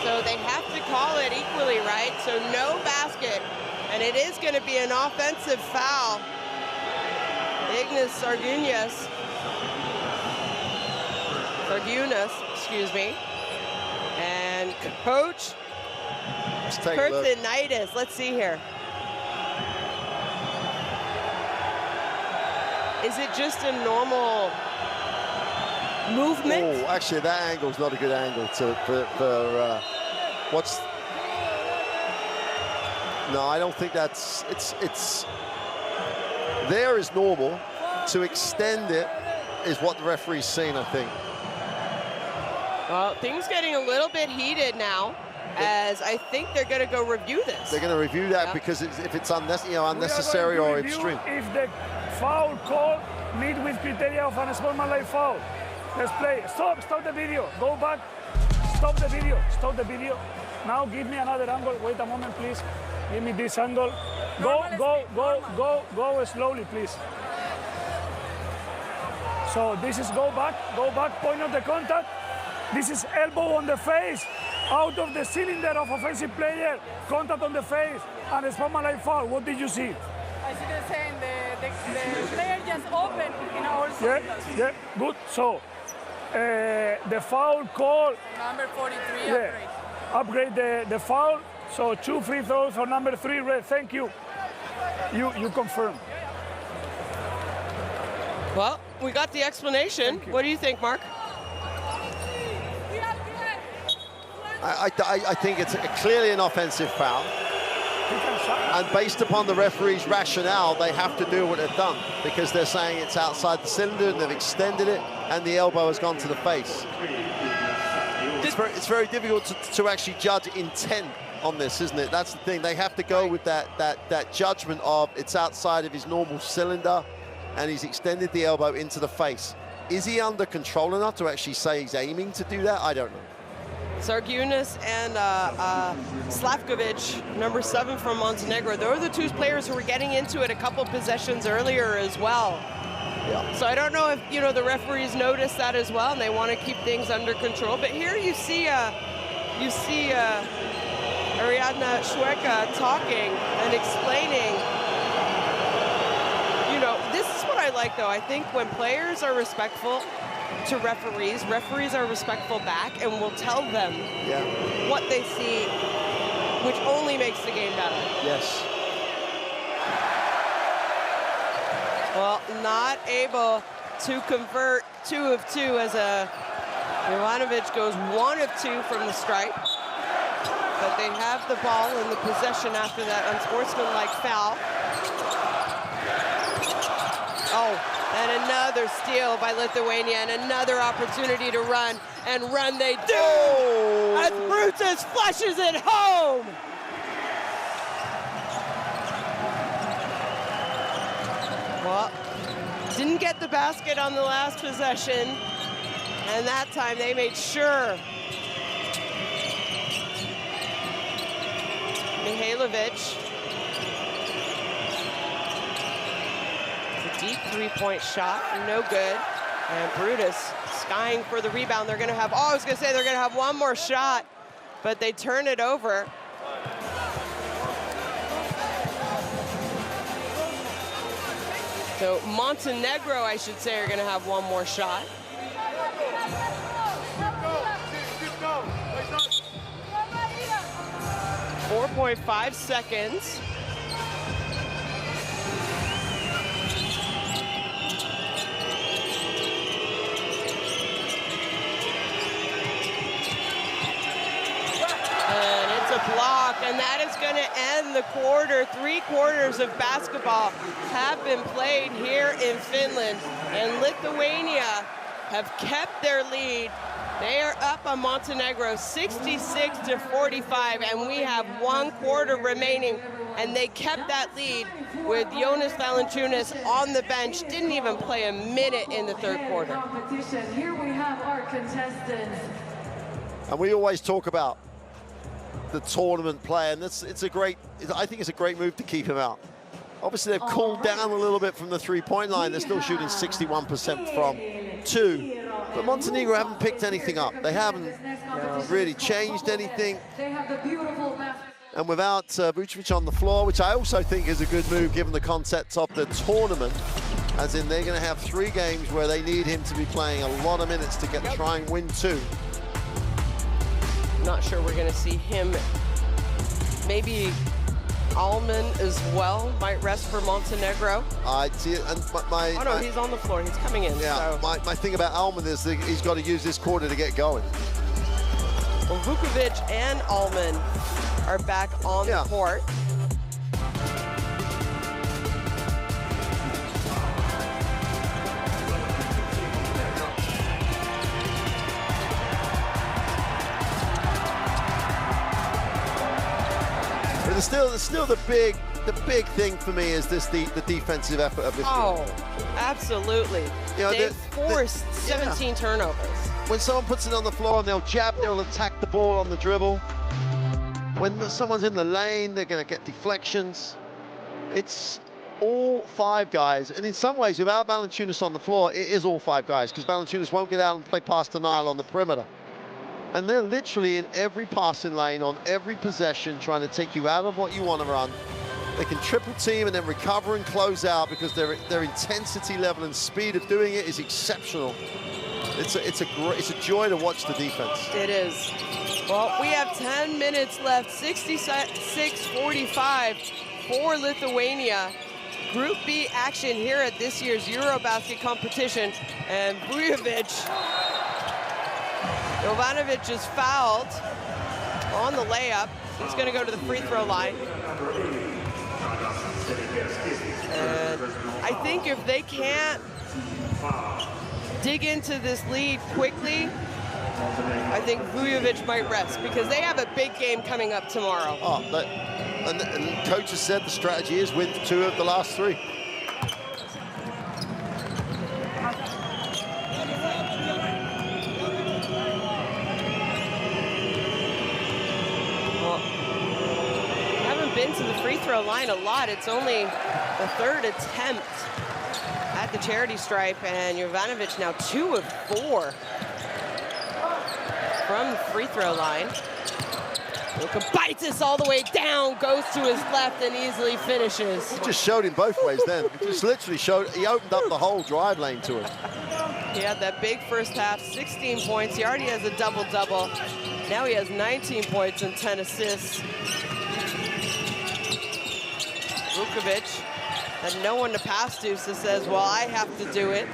Speaker 2: So they have to call it equally, right? So no basket. And it is going to be an offensive foul. Ignas Sardinas, excuse me. And Coach Kurthinitis. Let's see here. Is it just a normal movement?
Speaker 3: Oh, actually, that angle's not a good angle for what's. No, I don't think that's. It's. There is normal. To extend it is what the referee's saying, I think.
Speaker 2: Well, things getting a little bit heated now, as I think they're going to go review this.
Speaker 3: They're going to review that because if it's unnecessary or extreme.
Speaker 13: If the foul call meet with criteria of an sportsmanlike foul. Let's play. Stop the video. Go back. Stop the video. Now give me another angle. Wait a moment, please. Give me this angle. Go slowly, please. So this is go back, point of the contact. This is elbow on the face, out of the cylinder of offensive player, contact on the face, and a sportsmanlike foul. What did you see?
Speaker 14: I see the same. The player just opened in our side.
Speaker 13: Yeah, good. So the foul call.
Speaker 14: Number 43,
Speaker 13: upgrade the foul. So 2 free throws for number 3, Red. Thank you. You confirm.
Speaker 2: Well, we got the explanation. What do you think, Mark?
Speaker 14: We have
Speaker 3: I think it's clearly an offensive foul. And based upon the referee's rationale, they have to do what they've done because they're saying it's outside the cylinder and they've extended it and the elbow has gone to the face. It's very difficult to actually judge intent on this, isn't it? That's the thing. They have to go with that judgment of it's outside of his normal cylinder and he's extended the elbow into the face. Is he under control enough to actually say he's aiming to do that? I don't know.
Speaker 2: Sargunas and Slavkovic, number 7 from Montenegro. Those are the 2 players who were getting into it a couple possessions earlier as well. Yeah. So I don't know if the referees noticed that as well, and they want to keep things under control. But here you see Ariadna Shweka talking and explaining. This is what I like, though. I think when players are respectful to referees are respectful back and will tell them what they see, which only makes the game better.
Speaker 3: Yes.
Speaker 2: Well, not able to convert 2 of 2 as Jovanovic goes 1 of 2 from the stripe. But they have the ball in the possession after that unsportsmanlike foul. Oh, and another steal by Lithuania and another opportunity to run, and run they do! Oh. As Brutus flushes it home! Well, didn't get the basket on the last possession, and that time they made sure. Mihailovic. Deep 3-point shot, no good. And Brutus skying for the rebound. They're gonna have, I was gonna say they're gonna have one more shot, but they turn it over. So Montenegro, I should say, are gonna have one more shot. 4.5 seconds. Block, and that is going to end the quarter. 3 quarters of basketball have been played here in Finland, and Lithuania have kept their lead. They are up on Montenegro 66-45, and we have 1 quarter remaining, and they kept that lead with Jonas Valanciunas on the bench. Didn't even play a minute in the 3rd quarter.
Speaker 1: Here we have our contestants.
Speaker 3: And we always talk about the tournament play, and I think it's a great move to keep him out. Obviously, they've cooled down a little bit from the 3-point line. They're still shooting 61% from 2. But Montenegro haven't picked anything up. They haven't really changed anything. And without Vucevic on the floor, which I also think is a good move given the concept of the tournament, as in they're going to have 3 games where they need him to be playing a lot of minutes to try and win 2.
Speaker 2: Not sure we're going to see him. Maybe Allman as well might rest for Montenegro.
Speaker 3: I'd see it, and
Speaker 2: oh no, he's on the floor. He's coming in.
Speaker 3: Yeah. So. My thing about Allman is that he's got to use this quarter to get going.
Speaker 2: Well, Vukovic and Allman are back on the court.
Speaker 3: Still the big thing for me is the defensive effort of this team.
Speaker 2: Oh, absolutely. They've forced 17 turnovers.
Speaker 3: When someone puts it on the floor and they'll jab, they'll attack the ball on the dribble. When someone's in the lane, they're going to get deflections. It's all 5 guys, and in some ways, without Valanciunas on the floor, it is all 5 guys because Valanciunas won't get out and play past the Nile on the perimeter. And they're literally in every passing lane on every possession trying to take you out of what you want to run. They can triple team and then recover and close out because their intensity level and speed of doing it is exceptional. It's a joy to watch the defense.
Speaker 2: It is. Well, we have 10 minutes left, 66-45 for Lithuania. Group B action here at this year's EuroBasket competition, and Jovanovic is fouled. on the layup. He's going to go to the free throw line. And I think if they can't dig into this lead quickly, I think Vujovic might rest because they have a big game coming up tomorrow.
Speaker 3: Oh, and coach has said the strategy is win 2 of the last 3.
Speaker 2: Been to the free throw line a lot. It's only the 3rd attempt at the charity stripe, and Jovanovic now 2 of 4 from the free throw line. Lukabaitis all the way down, goes to his left and easily finishes.
Speaker 3: He just showed him both ways then. He just literally showed, he opened up the whole drive lane to him.
Speaker 2: He had that big first half, 16 points. He already has a double-double. Now he has 19 points and 10 assists. Vukovic had no one to pass to, so says, well, I have to do it.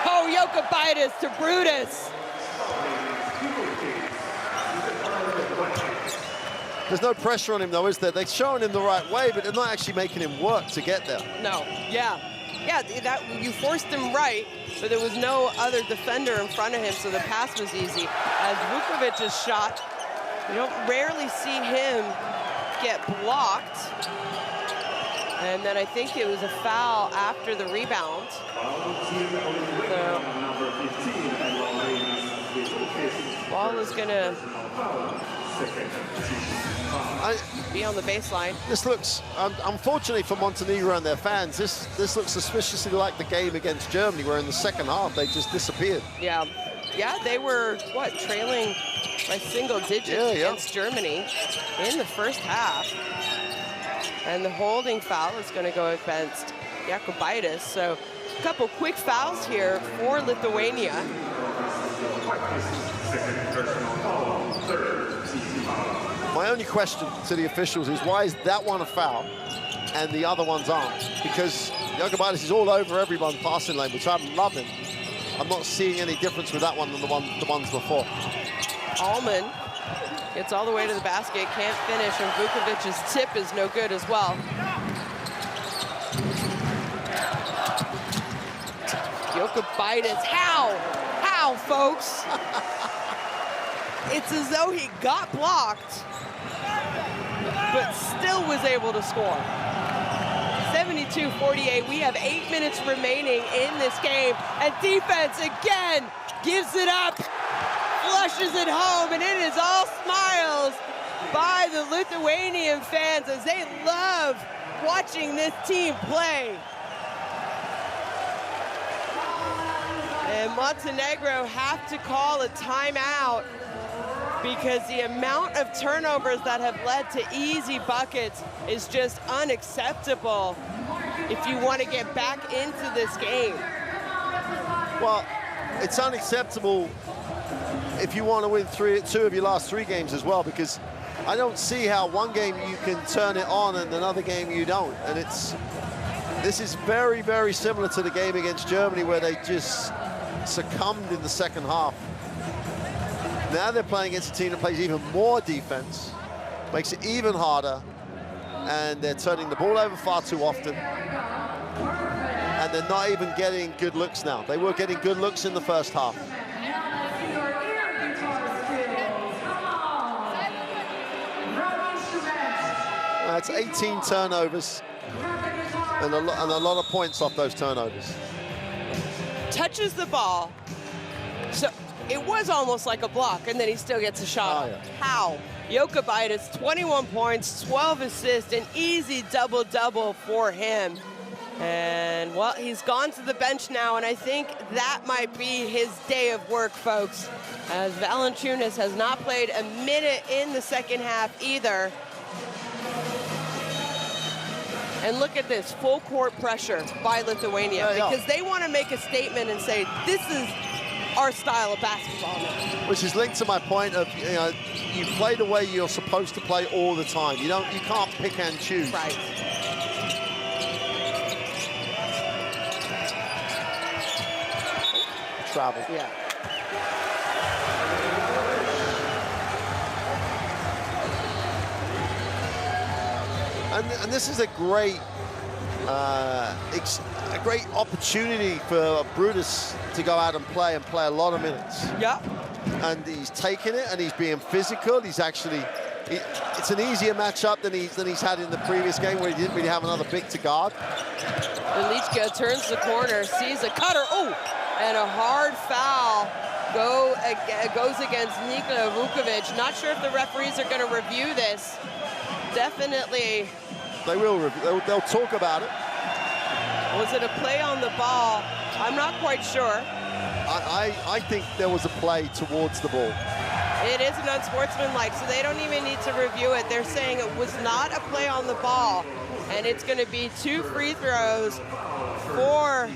Speaker 2: Oh, Jokubaitis to Brutus.
Speaker 3: There's no pressure on him, though, is there? They're showing him the right way, but they're not actually making him work to get there.
Speaker 2: No, yeah, that you forced him right, but there was no other defender in front of him, so the pass was easy. As Vukovic's shot, you don't rarely see him get blocked. And then I think it was a foul after the rebound. So, ball is gonna be on the baseline.
Speaker 3: This looks, unfortunately for Montenegro and their fans, this looks suspiciously like the game against Germany, where in the second half they just disappeared.
Speaker 2: Yeah, they were, what, trailing by single digits against Germany in the first half. And the holding foul is going to go against Jokubaitis. So a couple quick fouls here for Lithuania.
Speaker 3: My only question to the officials is, why is that one a foul and the other ones aren't? Because Jokubaitis is all over everyone's passing lane, which I'm loving. I'm not seeing any difference with that one than the ones before.
Speaker 2: Allman gets all the way to the basket, can't finish, and Vukovic's tip is no good as well. Jokubaitis, how, folks? It's as though he got blocked, but still was able to score. 72-48, we have 8 minutes remaining in this game, and defense again gives it up, flushes it home, and it is all smiles by the Lithuanian fans as they love watching this team play. And Montenegro have to call a timeout because the amount of turnovers that have led to easy buckets is just unacceptable if you want to get back into this game.
Speaker 3: Well, it's unacceptable if you want to win 2 of your last 3 games as well, because I don't see how one game you can turn it on and another game you don't. And this is very, very similar to the game against Germany, where they just succumbed in the second half. Now they're playing against a team that plays even more defense, makes it even harder, and they're turning the ball over far too often. And they're not even getting good looks now. They were getting good looks in the first half. That's 18 turnovers and a lot of points off those turnovers.
Speaker 2: Touches the ball, so it was almost like a block, and then he still gets a shot. How? Jokubaitis, 21 points, 12 assists, an easy double-double for him. And, well, he's gone to the bench now, and I think that might be his day of work, folks, as Valanciunas has not played a minute in the second half either. And look at this, full court pressure by Lithuania, because they want to make a statement and say, this is our style of basketball now.
Speaker 3: Which is linked to my point of, you know, you play the way you're supposed to play all the time. You can't pick and choose.
Speaker 2: Right.
Speaker 3: Travel.
Speaker 2: Yeah.
Speaker 3: And this is a great opportunity for Brutus to go out and play a lot of minutes.
Speaker 2: Yeah.
Speaker 3: And he's taking it, and he's being physical. He's actually, it's an easier matchup than he's had in the previous game where he didn't really have another big to guard.
Speaker 2: Velichka turns the corner, sees a cutter, and a hard foul goes against Nikola Vukovic. Not sure if the referees are going to review this. Definitely.
Speaker 3: They will. They'll talk about it.
Speaker 2: Was it a play on the ball? I'm not quite sure.
Speaker 3: I think there was a play towards the ball.
Speaker 2: It is an unsportsmanlike, so they don't even need to review it. They're saying it was not a play on the ball, and it's going to be 2 free throws for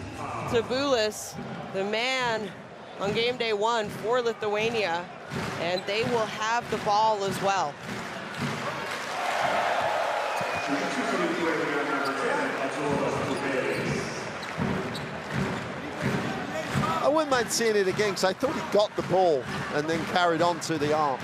Speaker 2: Tabulis, the man on game day 1 for Lithuania, and they will have the ball as well.
Speaker 3: I wouldn't mind seeing it again because I thought he got the ball and then carried on to the arm,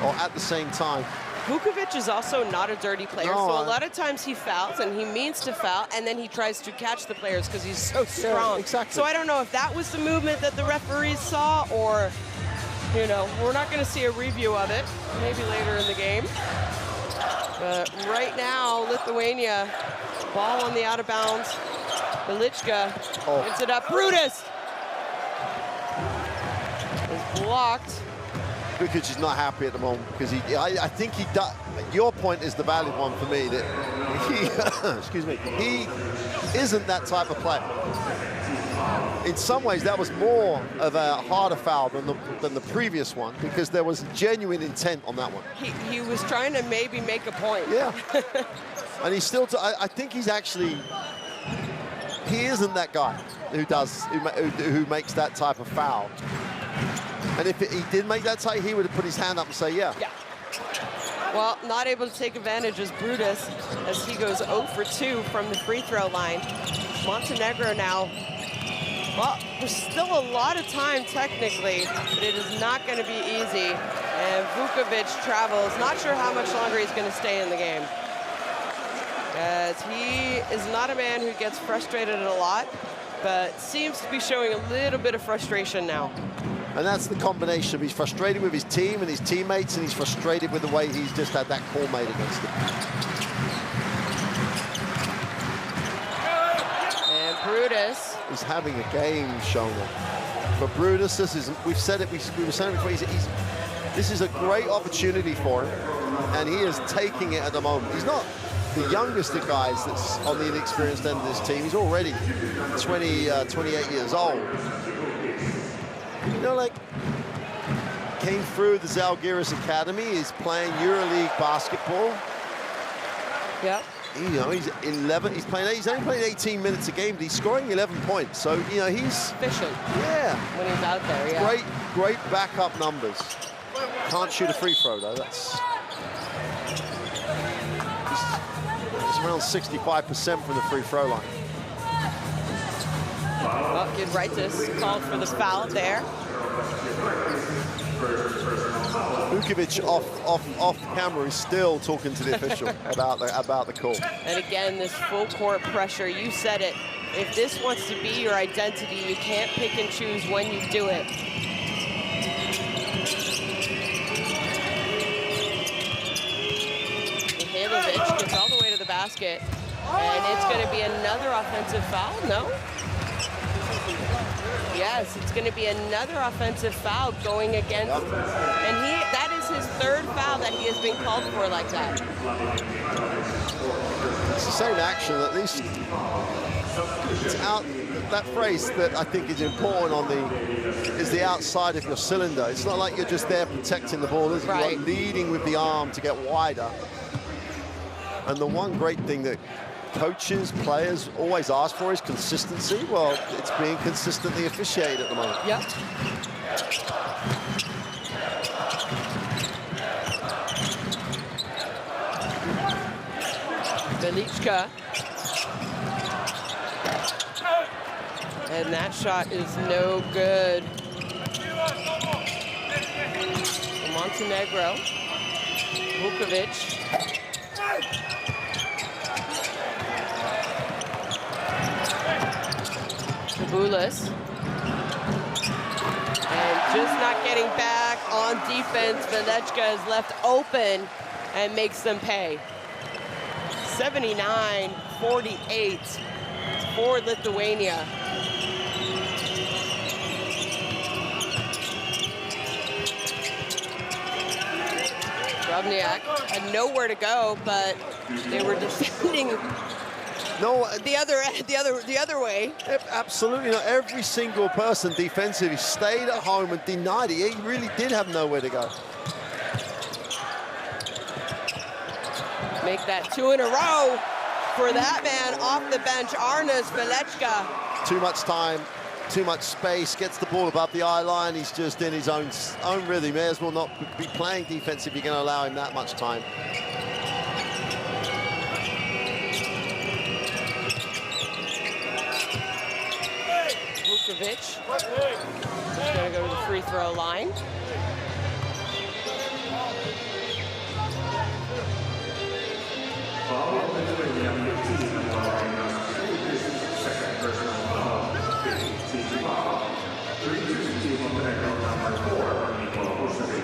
Speaker 3: or at the same time.
Speaker 2: Vukovic is also not a dirty player, so a lot of times he fouls and he means to foul, and then he tries to catch the players because he's so strong.
Speaker 3: Yeah, exactly.
Speaker 2: So I don't know if that was the movement that the referees saw, or, you know, we're not going to see a review of it, maybe later in the game. But right now, Lithuania, ball on the out of bounds. Velichka gives it up. Brutus is blocked.
Speaker 3: Vukovic is not happy at the moment because I think he does. Your point is the valid one for me, that he, excuse me, he isn't that type of player. In some ways, that was more of a harder foul than the previous one because there was genuine intent on that one.
Speaker 2: He was trying to maybe make a point.
Speaker 3: Yeah. And he's still, I think he's actually, he isn't that guy who makes that type of foul. And if he did make that type, he would have put his hand up and say, yeah.
Speaker 2: Well, not able to take advantage is Brutus as he goes 0 for 2 from the free throw line. Montenegro now, well, there's still a lot of time technically, but it is not going to be easy. And Vukovic travels, not sure how much longer he's going to stay in the game. As he is not a man who gets frustrated a lot, but seems to be showing a little bit of frustration now.
Speaker 3: And that's the combination. He's frustrated with his team and his teammates, and he's frustrated with the way he's just had that call made against him.
Speaker 2: And Brutus.
Speaker 3: He's having a game, Shona. For Brutus, we've said it, we were saying it before, this is a great opportunity for him, and he is taking it at the moment. He's not the youngest of guys that's on the inexperienced end of this team. He's already 28 years old. You know, like, came through the Zalgiris Academy, is playing EuroLeague basketball.
Speaker 2: Yeah.
Speaker 3: You know, he's 11, he's only playing 18 minutes a game, but he's scoring 11 points. So, you know, he's
Speaker 2: efficient.
Speaker 3: Yeah.
Speaker 2: When he's out there, yeah.
Speaker 3: Great backup numbers. Can't shoot a free throw, though. He's around 65% from the free throw line.
Speaker 2: Well, Giedraitis called for the foul there.
Speaker 3: Vukovic off camera is still talking to the official about the call.
Speaker 2: And again, this full court pressure, you said it. If this wants to be your identity, you can't pick and choose when you do it. Mihailovic gets all the way to the basket. And it's going to be another offensive foul, no? Yes, it's going to be another offensive foul going against, and that is his 3rd foul that he has been called for like that.
Speaker 3: It's the same action, at least. It's out, that phrase that I think is important is the outside of your cylinder. It's not like you're just there protecting the ball, is it? You're leading with the arm to get wider. And the one great thing that coaches, players always ask for is consistency. Well, it's being consistently officiated at the moment.
Speaker 2: Yep. Velichka. And that shot is no good. Montenegro. Vukovic. Bulis. And just not getting back on defense. Velichka is left open and makes them pay. 79-48 for Lithuania. Drobniak had nowhere to go, but they were defending the other way.
Speaker 3: Absolutely not. Every single person defensively stayed at home and denied it. He really did have nowhere to go.
Speaker 2: Make that 2 in a row for that man off the bench, Arnas Velichka.
Speaker 3: Too much time, too much space, gets the ball above the eye line. He's just in his own rhythm. May as well not be playing defense if you're going to allow him that much time.
Speaker 2: Vukovic is going to go to the free throw line.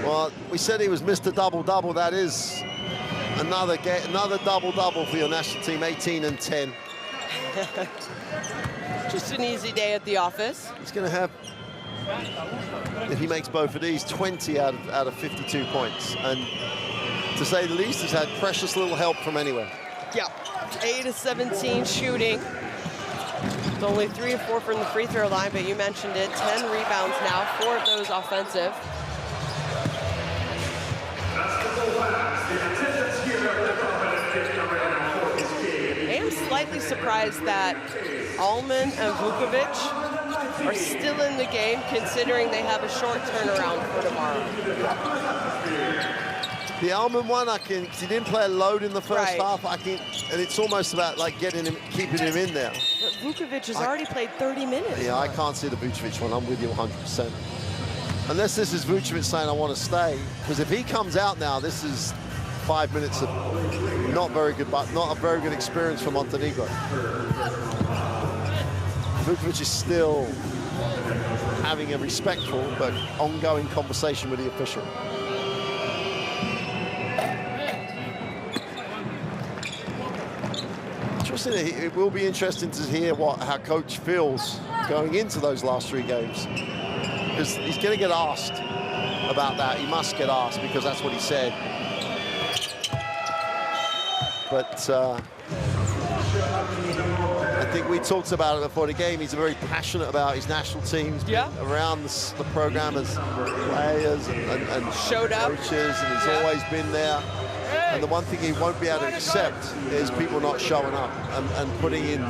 Speaker 3: Well, we said he was Mr. Double-Double. That is another double-double for your national team, 18 and 10.
Speaker 2: Just an easy day at the office.
Speaker 3: He's going to have, if he makes both of these, 20 out of 52 points. And to say the least, he's had precious little help from anywhere.
Speaker 2: Yeah, 8 of 17 shooting. It's only 3 or 4 from the free throw line, but you mentioned it, 10 rebounds now, 4 of those offensive. I am slightly surprised that Allman and Vukovic are still in the game, considering they have a short turnaround for tomorrow.
Speaker 3: The Allman one, because he didn't play a load in the first half, and it's almost about like keeping him in there.
Speaker 2: But Vukovic has already played 30 minutes.
Speaker 3: Yeah, I can't see the Vucevic one. I'm with you 100%. Unless this is Vucevic saying I want to stay, because if he comes out now, this is 5 minutes of not very good, but not a very good experience for Montenegro. Vukovic is still having a respectful but ongoing conversation with the official. Interesting. It will be interesting to hear how coach feels going into those last 3 games, because he's going to get asked about that. He must get asked, because that's what he said. But I think we talked about it before the game. He's very passionate about his national teams, around the program as players and
Speaker 2: showed up,
Speaker 3: coaches, and he's always been there. And the one thing he won't be able to accept is people not showing up and putting in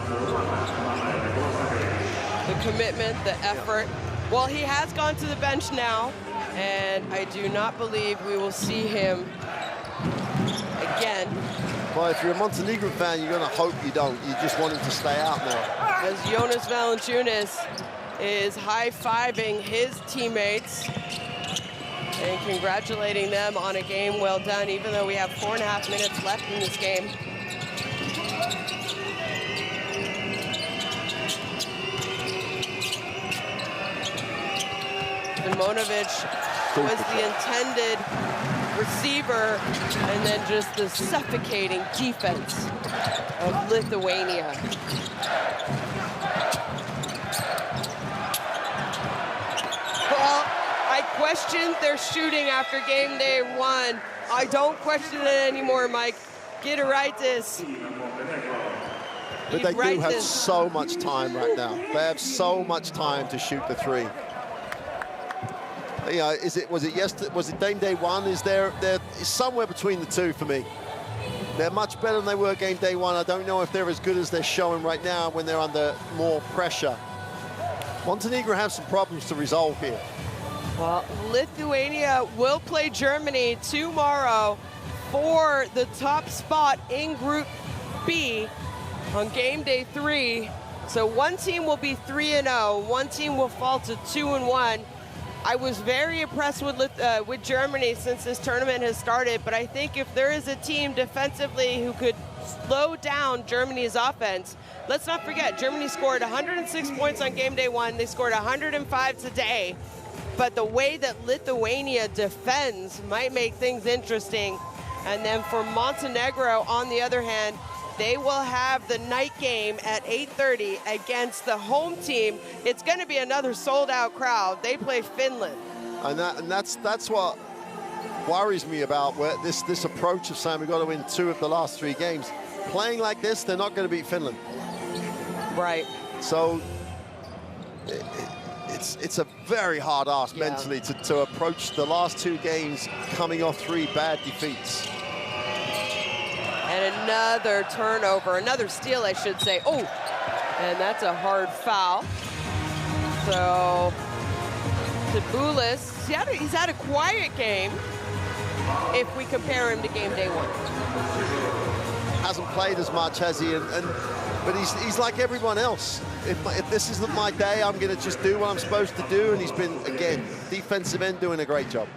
Speaker 2: the commitment, the effort. Well, he has gone to the bench now, and I do not believe we will see him again.
Speaker 3: Well, if you're a Montenegro fan, you're going to hope you don't. You just want him to stay out now.
Speaker 2: As Jonas Valanciunas is high-fiving his teammates and congratulating them on a game well done, even though we have 4.5 minutes left in this game. Simonovic was the intended receiver, and then just the suffocating defense of Lithuania. Well, I questioned their shooting after game day 1. I don't question it anymore, Mike. Get it right this.
Speaker 3: But they do have so much time right now. They have so much time to shoot the 3. You know, was it yesterday? Was it game day 1? Is there somewhere between the 2 for me? They're much better than they were game day one. I don't know if they're as good as they're showing right now when they're under more pressure. Montenegro has some problems to resolve here.
Speaker 2: Well, Lithuania will play Germany tomorrow for the top spot in Group B on game day 3. So one team will be 3-0, one team will fall to 2-1. I was very impressed with Germany since this tournament has started, but I think if there is a team defensively who could slow down Germany's offense, let's not forget, Germany scored 106 points on game day 1. They scored 105 today, but the way that Lithuania defends might make things interesting. And then for Montenegro, on the other hand, they will have the night game at 8:30 against the home team. It's going to be another sold-out crowd. They play Finland.
Speaker 3: And that's what worries me about this approach of saying we've got to win 2 of the last 3 games. Playing like this, they're not going to beat Finland.
Speaker 2: Right.
Speaker 3: So it's a very hard ask mentally to approach the last 2 games coming off 3 bad defeats.
Speaker 2: And another turnover, another steal, I should say. Oh, and that's a hard foul. So, Tabulis, he's had a quiet game if we compare him to game day 1.
Speaker 3: Hasn't played as much, has he? But he's like everyone else. If this isn't my day, I'm going to just do what I'm supposed to do. And he's been, again, defensive end doing a great job.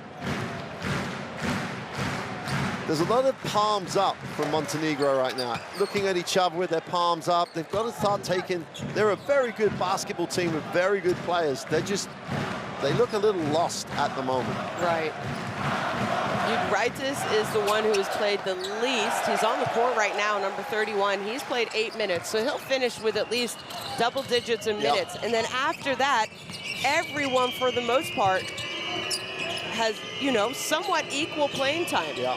Speaker 3: There's a lot of palms up from Montenegro right now. Looking at each other with their palms up. They've got to start taking... They're a very good basketball team with very good players. They look a little lost at the moment.
Speaker 2: Right. Juraitis is the one who has played the least. He's on the court right now, number 31. He's played 8 minutes, so he'll finish with at least double digits in minutes. And then after that, everyone, for the most part, has, you know, somewhat equal playing time.
Speaker 3: Yeah.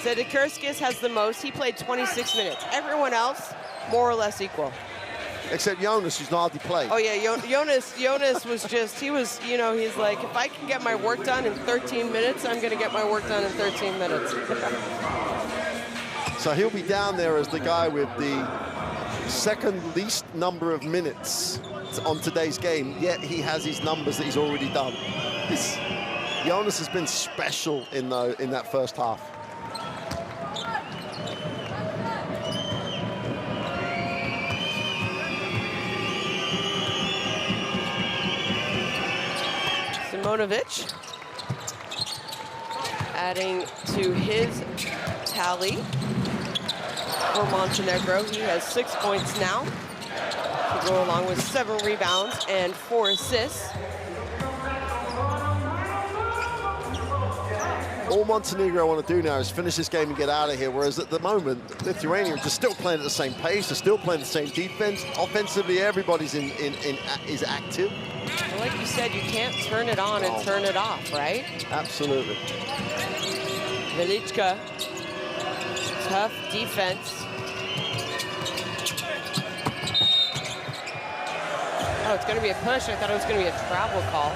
Speaker 2: Zedikurskis has the most. He played 26 minutes. Everyone else, more or less equal.
Speaker 3: Except Jonas, who's not hardly played.
Speaker 2: Oh, yeah, Jonas was just, he was, you know, he's like, if I can get my work done in 13 minutes, I'm going to get my work done in 13 minutes.
Speaker 3: So he'll be down there as the guy with the second least number of minutes on today's game, yet he has his numbers that he's already done. Jonas has been special in that first half.
Speaker 2: Simonovic adding to his tally for Montenegro. He has 6 points now to go along with 7 rebounds and 4 assists.
Speaker 3: All Montenegro want to do now is finish this game and get out of here, whereas at the moment, Lithuania are just still playing at the same pace, they're still playing the same defense. Offensively, everybody's is active.
Speaker 2: Well, like you said, you can't turn it on and turn it off, right?
Speaker 3: Absolutely.
Speaker 2: Velichka, tough defense. Oh, it's going to be a push. I thought it was going to be a travel call.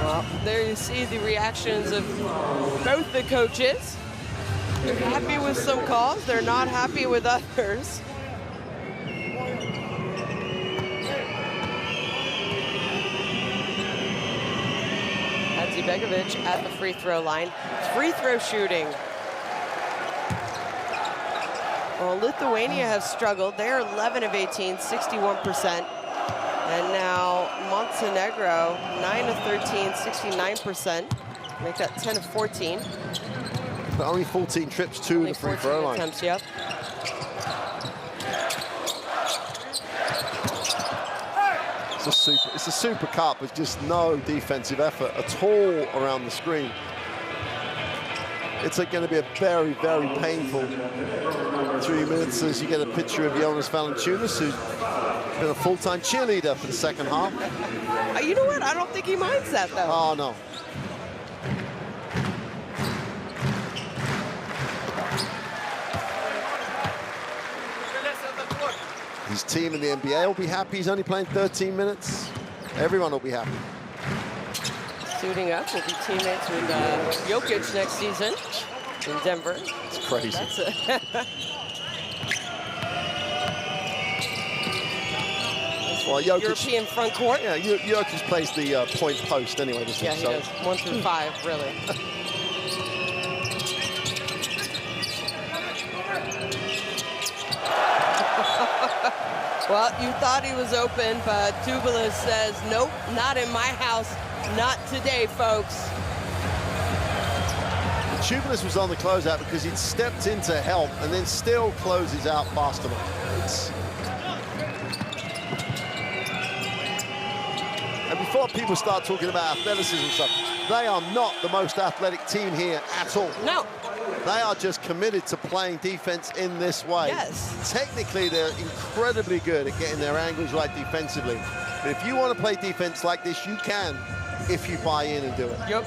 Speaker 2: Well, there you see the reactions of both the coaches. They're happy with some calls. They're not happy with others. Begovic at the free throw line. Free throw shooting. Well, Lithuania has struggled. They're 11 of 18, 61%. And now Montenegro, 9 of 13, 69%. Make that 10 of 14.
Speaker 3: But only 14 trips to the free throw line.
Speaker 2: Attempts, yep.
Speaker 3: It's a super cup with just no defensive effort at all around the screen. It's going to be a very, very painful 3 minutes as you get a picture of Jonas Valanciunas, who's been a full-time cheerleader for the second half.
Speaker 2: You know what? I don't think he minds that, though.
Speaker 3: Oh, no. His team in the NBA will be happy. He's only playing 13 minutes. Everyone will be happy.
Speaker 2: Suiting up, will be teammates with Jokic next season in Denver.
Speaker 3: It's crazy. Well, Jokic,
Speaker 2: European front court.
Speaker 3: Yeah, Jokic plays the point post anyway, doesn't he?
Speaker 2: Yeah, he does. 1 through 5, really. Well, you thought he was open, but Tubelis says, nope, not in my house, not today, folks.
Speaker 3: Tubelis was on the closeout because he'd stepped in to help and then still closes out Boston. And before people start talking about athleticism and stuff, they are not the most athletic team here at all.
Speaker 2: No.
Speaker 3: They are just committed to playing defense in this way.
Speaker 2: Yes.
Speaker 3: Technically, they're incredibly good at getting their angles right defensively. But if you want to play defense like this, you can if you buy in and do it.
Speaker 2: Yep.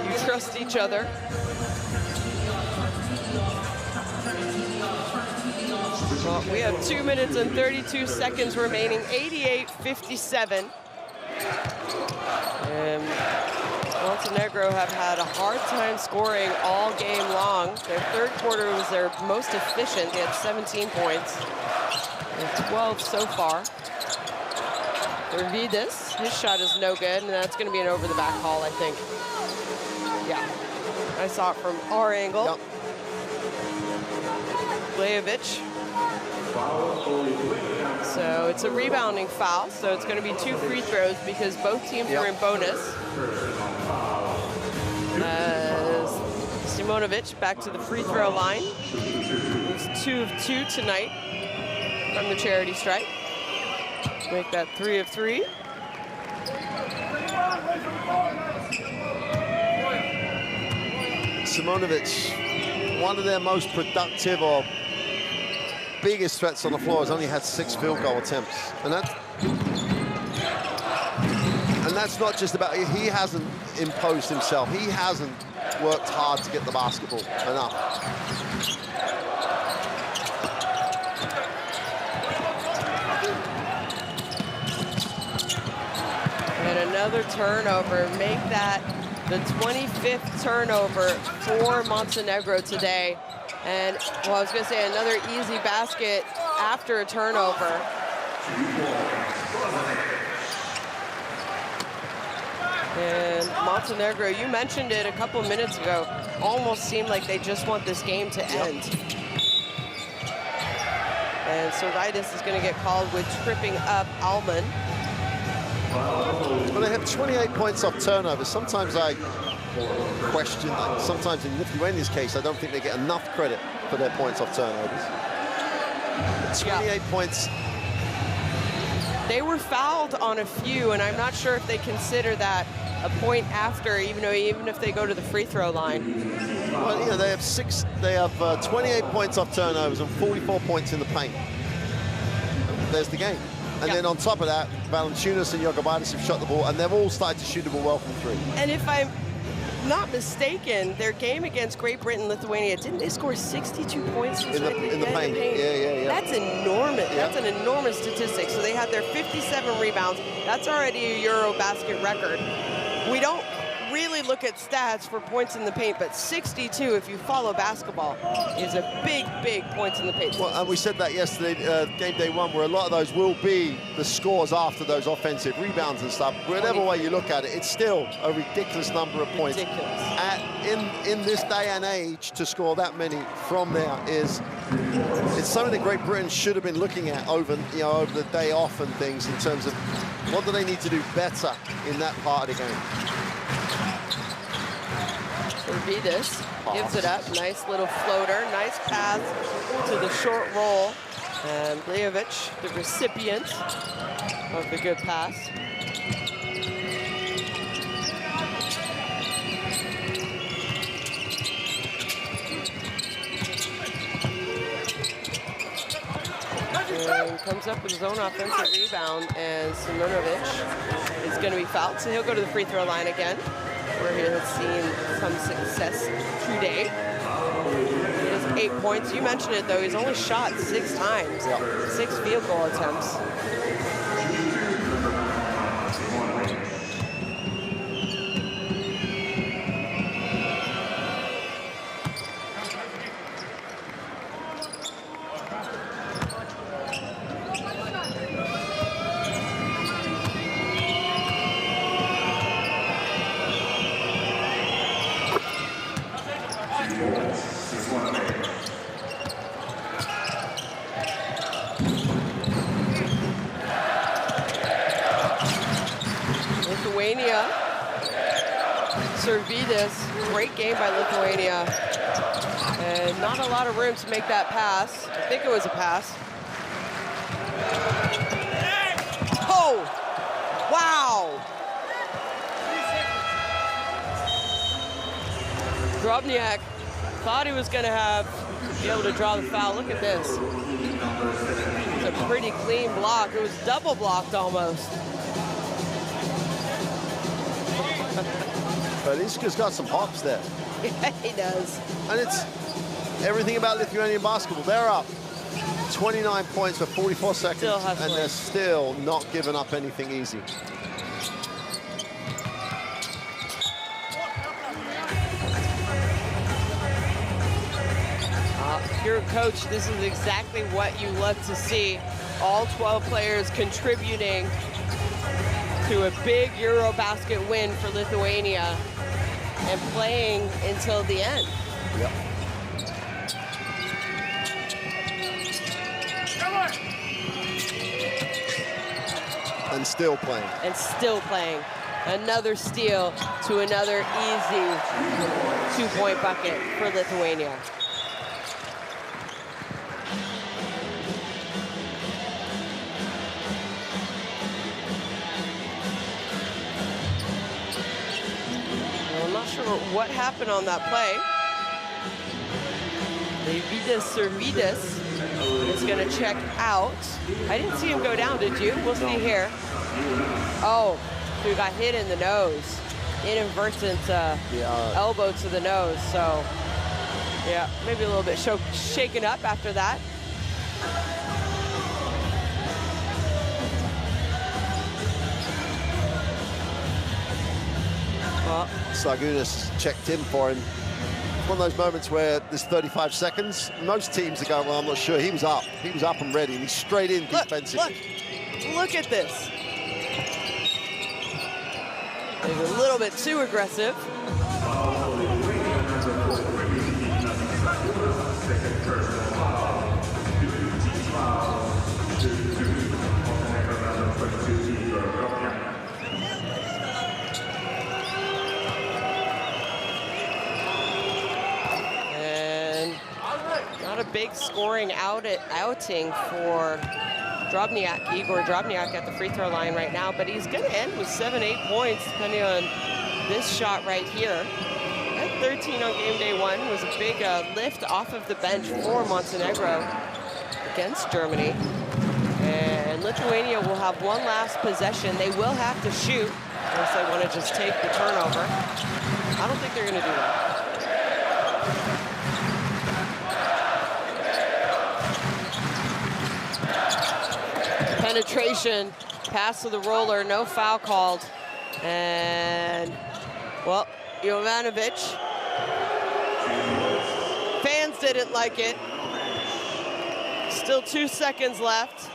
Speaker 2: You trust each other. Well, we have 2 minutes and 32 seconds remaining, 88-57. And Montenegro have had a hard time scoring all game long. Their third quarter was their most efficient. They had 17 points. And 12 so far. Vidas, his shot is no good, and that's going to be an over-the-back haul, I think. Yeah, I saw it from our angle.
Speaker 3: Yep.
Speaker 2: Blajovic. So it's a rebounding foul, so it's going to be 2 free throws because both teams are in bonus. Simonovic back to the free throw line. He's 2 of 2 tonight from the charity stripe. Make that 3 of 3.
Speaker 3: Simonovic, one of their most productive or biggest threats on the floor, has only had 6 field goal attempts. And that's not just about, he hasn't imposed himself. He hasn't worked hard to get the basketball enough.
Speaker 2: And another turnover, make that the 25th turnover for Montenegro today. And, well, I was going to say another easy basket after a turnover. And Montenegro, you mentioned it a couple minutes ago, almost seemed like they just want this game to end. And Siraitis is going to get called with tripping up Alman.
Speaker 3: Well, they have 28 points off turnovers. Sometimes I question, sometimes in Lithuania's case, I don't think they get enough credit for their points off turnovers. 28 points.
Speaker 2: They were fouled on a few, and I'm not sure if they consider that a point after, even if they go to the free throw line.
Speaker 3: Well, you know, they have 28 points off turnovers and 44 points in the paint. There's the game. And then on top of that, Valanciunas and Jokubaitis have shot the ball, and they've all started to shoot the ball well from 3.
Speaker 2: And if I'm not mistaken, their game against Great Britain, Lithuania, didn't they score 62 points
Speaker 3: in the paint? Yeah.
Speaker 2: That's enormous. Yeah. That's an enormous statistic. So they had their 57 rebounds. That's already a EuroBasket record. We don't really look at stats for points in the paint, but 62, if you follow basketball, is a big points in the paint.
Speaker 3: Well, and we said that yesterday, game day 1, where a lot of those will be the scores after those offensive rebounds and stuff. Whatever way you look at it, it's still a ridiculous number of points.
Speaker 2: Ridiculous.
Speaker 3: In this day and age, to score that many from there it's something that Great Britain should have been looking at over the day off and things, in terms of what do they need to do better in that part of the game.
Speaker 2: Vidas gives it up, nice little floater, nice pass to the short roll. And Blajovic, the recipient of the good pass. And comes up with his own offensive rebound, and Simonovic is going to be fouled, so he'll go to the free throw line again, where he has seen some success today. He has 38 points. You mentioned it, though. He's only shot 6 times, 6 field goal attempts. Lithuania, Servidis, great game by Lithuania. And not a lot of room to make that pass. I think it was a pass. Oh, wow. Drobniak thought he was gonna be able to draw the foul. Look at this. It's a pretty clean block. It was double blocked almost.
Speaker 3: But Iska's got some hops there.
Speaker 2: Yeah, he does.
Speaker 3: And it's everything about Lithuanian basketball. They're up 29 points for 44 seconds, and they're still not giving up anything easy.
Speaker 2: If you're a coach, this is exactly what you love to see. All 12 players contributing to a big EuroBasket win for Lithuania and playing until the end.
Speaker 3: Yep. And still playing.
Speaker 2: And still playing. Another steal to another easy 2-point bucket for Lithuania. Sure what happened on that play. Servidis is going to check out. I didn't see him go down, did you? We'll see here. Oh, he got hit in the nose. Inadvertent elbow to the nose. So, yeah, maybe a little bit shaken up after that.
Speaker 3: Slagunas checked in for him. It's one of those moments where there's 35 seconds. Most teams are going, well, I'm not sure. He was up. He was up and ready. And he's straight in defensively.
Speaker 2: Look at this. He's a little bit too aggressive. Not a big scoring outing for Drobniak, Igor Drobniak at the free throw line right now, but he's going to end with 7-8 points depending on this shot right here. At 13 on game day 1 was a big lift off of the bench for Montenegro against Germany. And Lithuania will have one last possession. They will have to shoot unless they want to just take the turnover. I don't think they're going to do that. Penetration, pass to the roller, no foul called. And, well, Jovanovic. Fans didn't like it. Still 2 seconds left.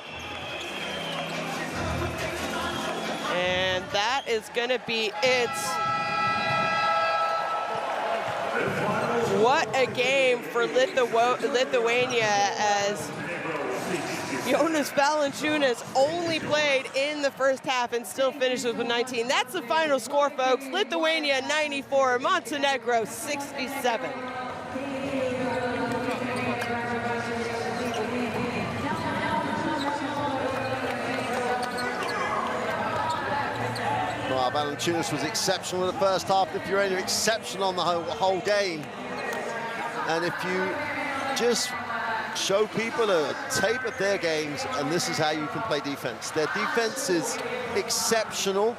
Speaker 2: And that is gonna be it. What a game for Lithuania, as Jonas Valanciunas only played in the first half and still finishes with 19. That's the final score, folks. Lithuania 94, Montenegro 67.
Speaker 3: Well, Valanciunas was exceptional in the first half. Lithuania exceptional on the whole game. And if you just show people a tape of their games, and this is how you can play defense. Their defense is exceptional.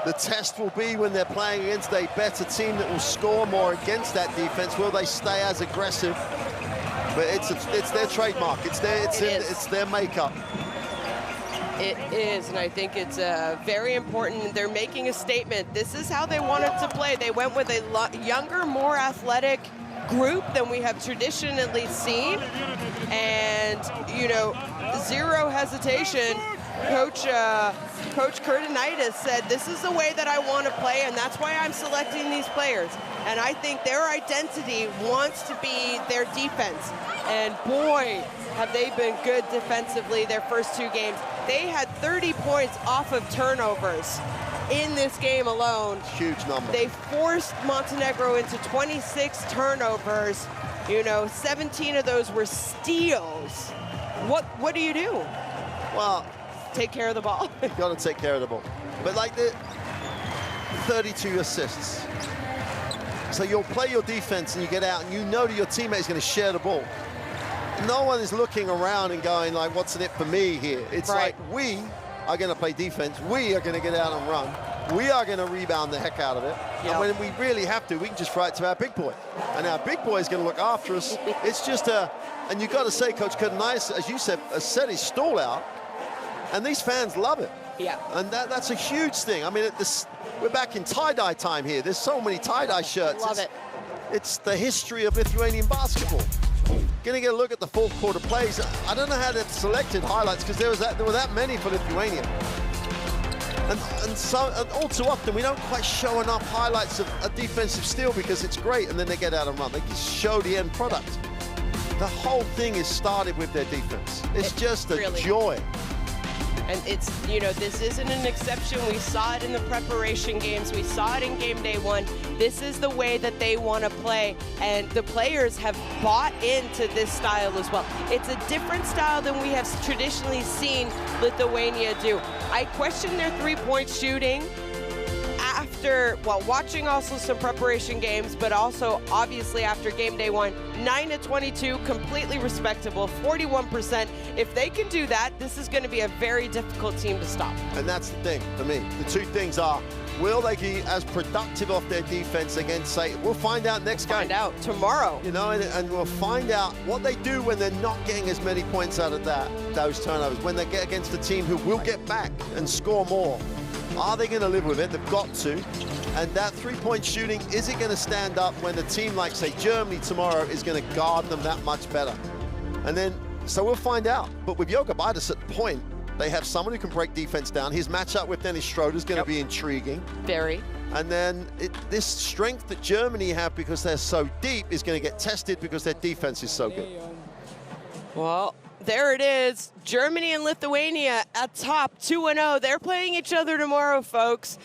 Speaker 3: The test will be when they're playing against a better team that will score more against that defense. Will they stay as aggressive? But it's their trademark. It's their makeup.
Speaker 2: It is, and I think it's very important. They're making a statement. This is how they wanted to play. They went with a younger, more athletic group than we have traditionally seen, and zero hesitation. Coach Curtinitis said, this is the way that I want to play, and that's why I'm selecting these players. And I think their identity wants to be their defense. And boy, have they been good defensively their first 2 games. They had 30 points off of turnovers in this game alone.
Speaker 3: Huge number.
Speaker 2: They forced Montenegro into 26 turnovers. 17 of those were steals. What do you do?
Speaker 3: Well,
Speaker 2: take care of the ball.
Speaker 3: You've got to take care of the ball. But like the 32 assists. So you'll play your defense and you get out and you know that your teammate is going to share the ball. No one is looking around and going like, what's in it for me here? It's
Speaker 2: right.
Speaker 3: like, we are going to play defense. We are going to get out and run. We are going to rebound the heck out of it. Yep. And when we really have to, we can just throw it to our big boy. And our big boy is going to look after us. It's just and you've got to say, Coach Curtinitis, as you said, has set his stall out. And these fans love it.
Speaker 2: Yeah.
Speaker 3: And that's a huge thing. I mean, we're back in tie-dye time here. There's so many tie-dye shirts.
Speaker 2: Love it.
Speaker 3: It's the history of Lithuanian basketball. Gonna get a look at the 4th quarter plays. I don't know how they've selected highlights because there were that many for Lithuania. And all too often we don't quite show enough highlights of a defensive steal because it's great and then they get out and run. They just show the end product. The whole thing is started with their defense. It's just a joy.
Speaker 2: And it's, this isn't an exception. We saw it in the preparation games. We saw it in game day 1. This is the way that they want to play. And the players have bought into this style as well. It's a different style than we have traditionally seen Lithuania do. I question their 3-point shooting watching also some preparation games, but also obviously after game day 1, 9-22, completely respectable, 41%. If they can do that, this is going to be a very difficult team to stop.
Speaker 3: And that's the thing for me. The 2 things are, will they be as productive off their defense against, say, we'll find out next game.
Speaker 2: Find out tomorrow.
Speaker 3: And we'll find out what they do when they're not getting as many points out of those turnovers, when they get against a team who will get back and score more. Are they going to live with it? They've got to. And that 3-point shooting, is it going to stand up when a team like, say, Germany tomorrow is going to guard them that much better? And then, so we'll find out. But with Jokubaitis at the point, they have someone who can break defense down. His matchup with Dennis Schroeder is going to be intriguing.
Speaker 2: Very.
Speaker 3: And then this strength that Germany have because they're so deep is going to get tested because their defense is so good.
Speaker 2: Well, there it is. Germany and Lithuania atop 2-0. They're playing each other tomorrow, folks.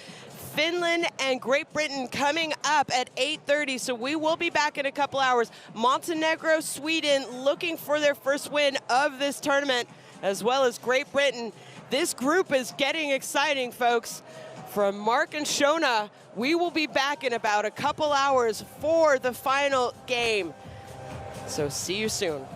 Speaker 2: Finland and Great Britain coming up at 8:30, so we will be back in a couple hours. Montenegro, Sweden looking for their first win of this tournament, as well as Great Britain. This group is getting exciting, folks. From Mark and Shona, we will be back in about a couple hours for the final game. So see you soon.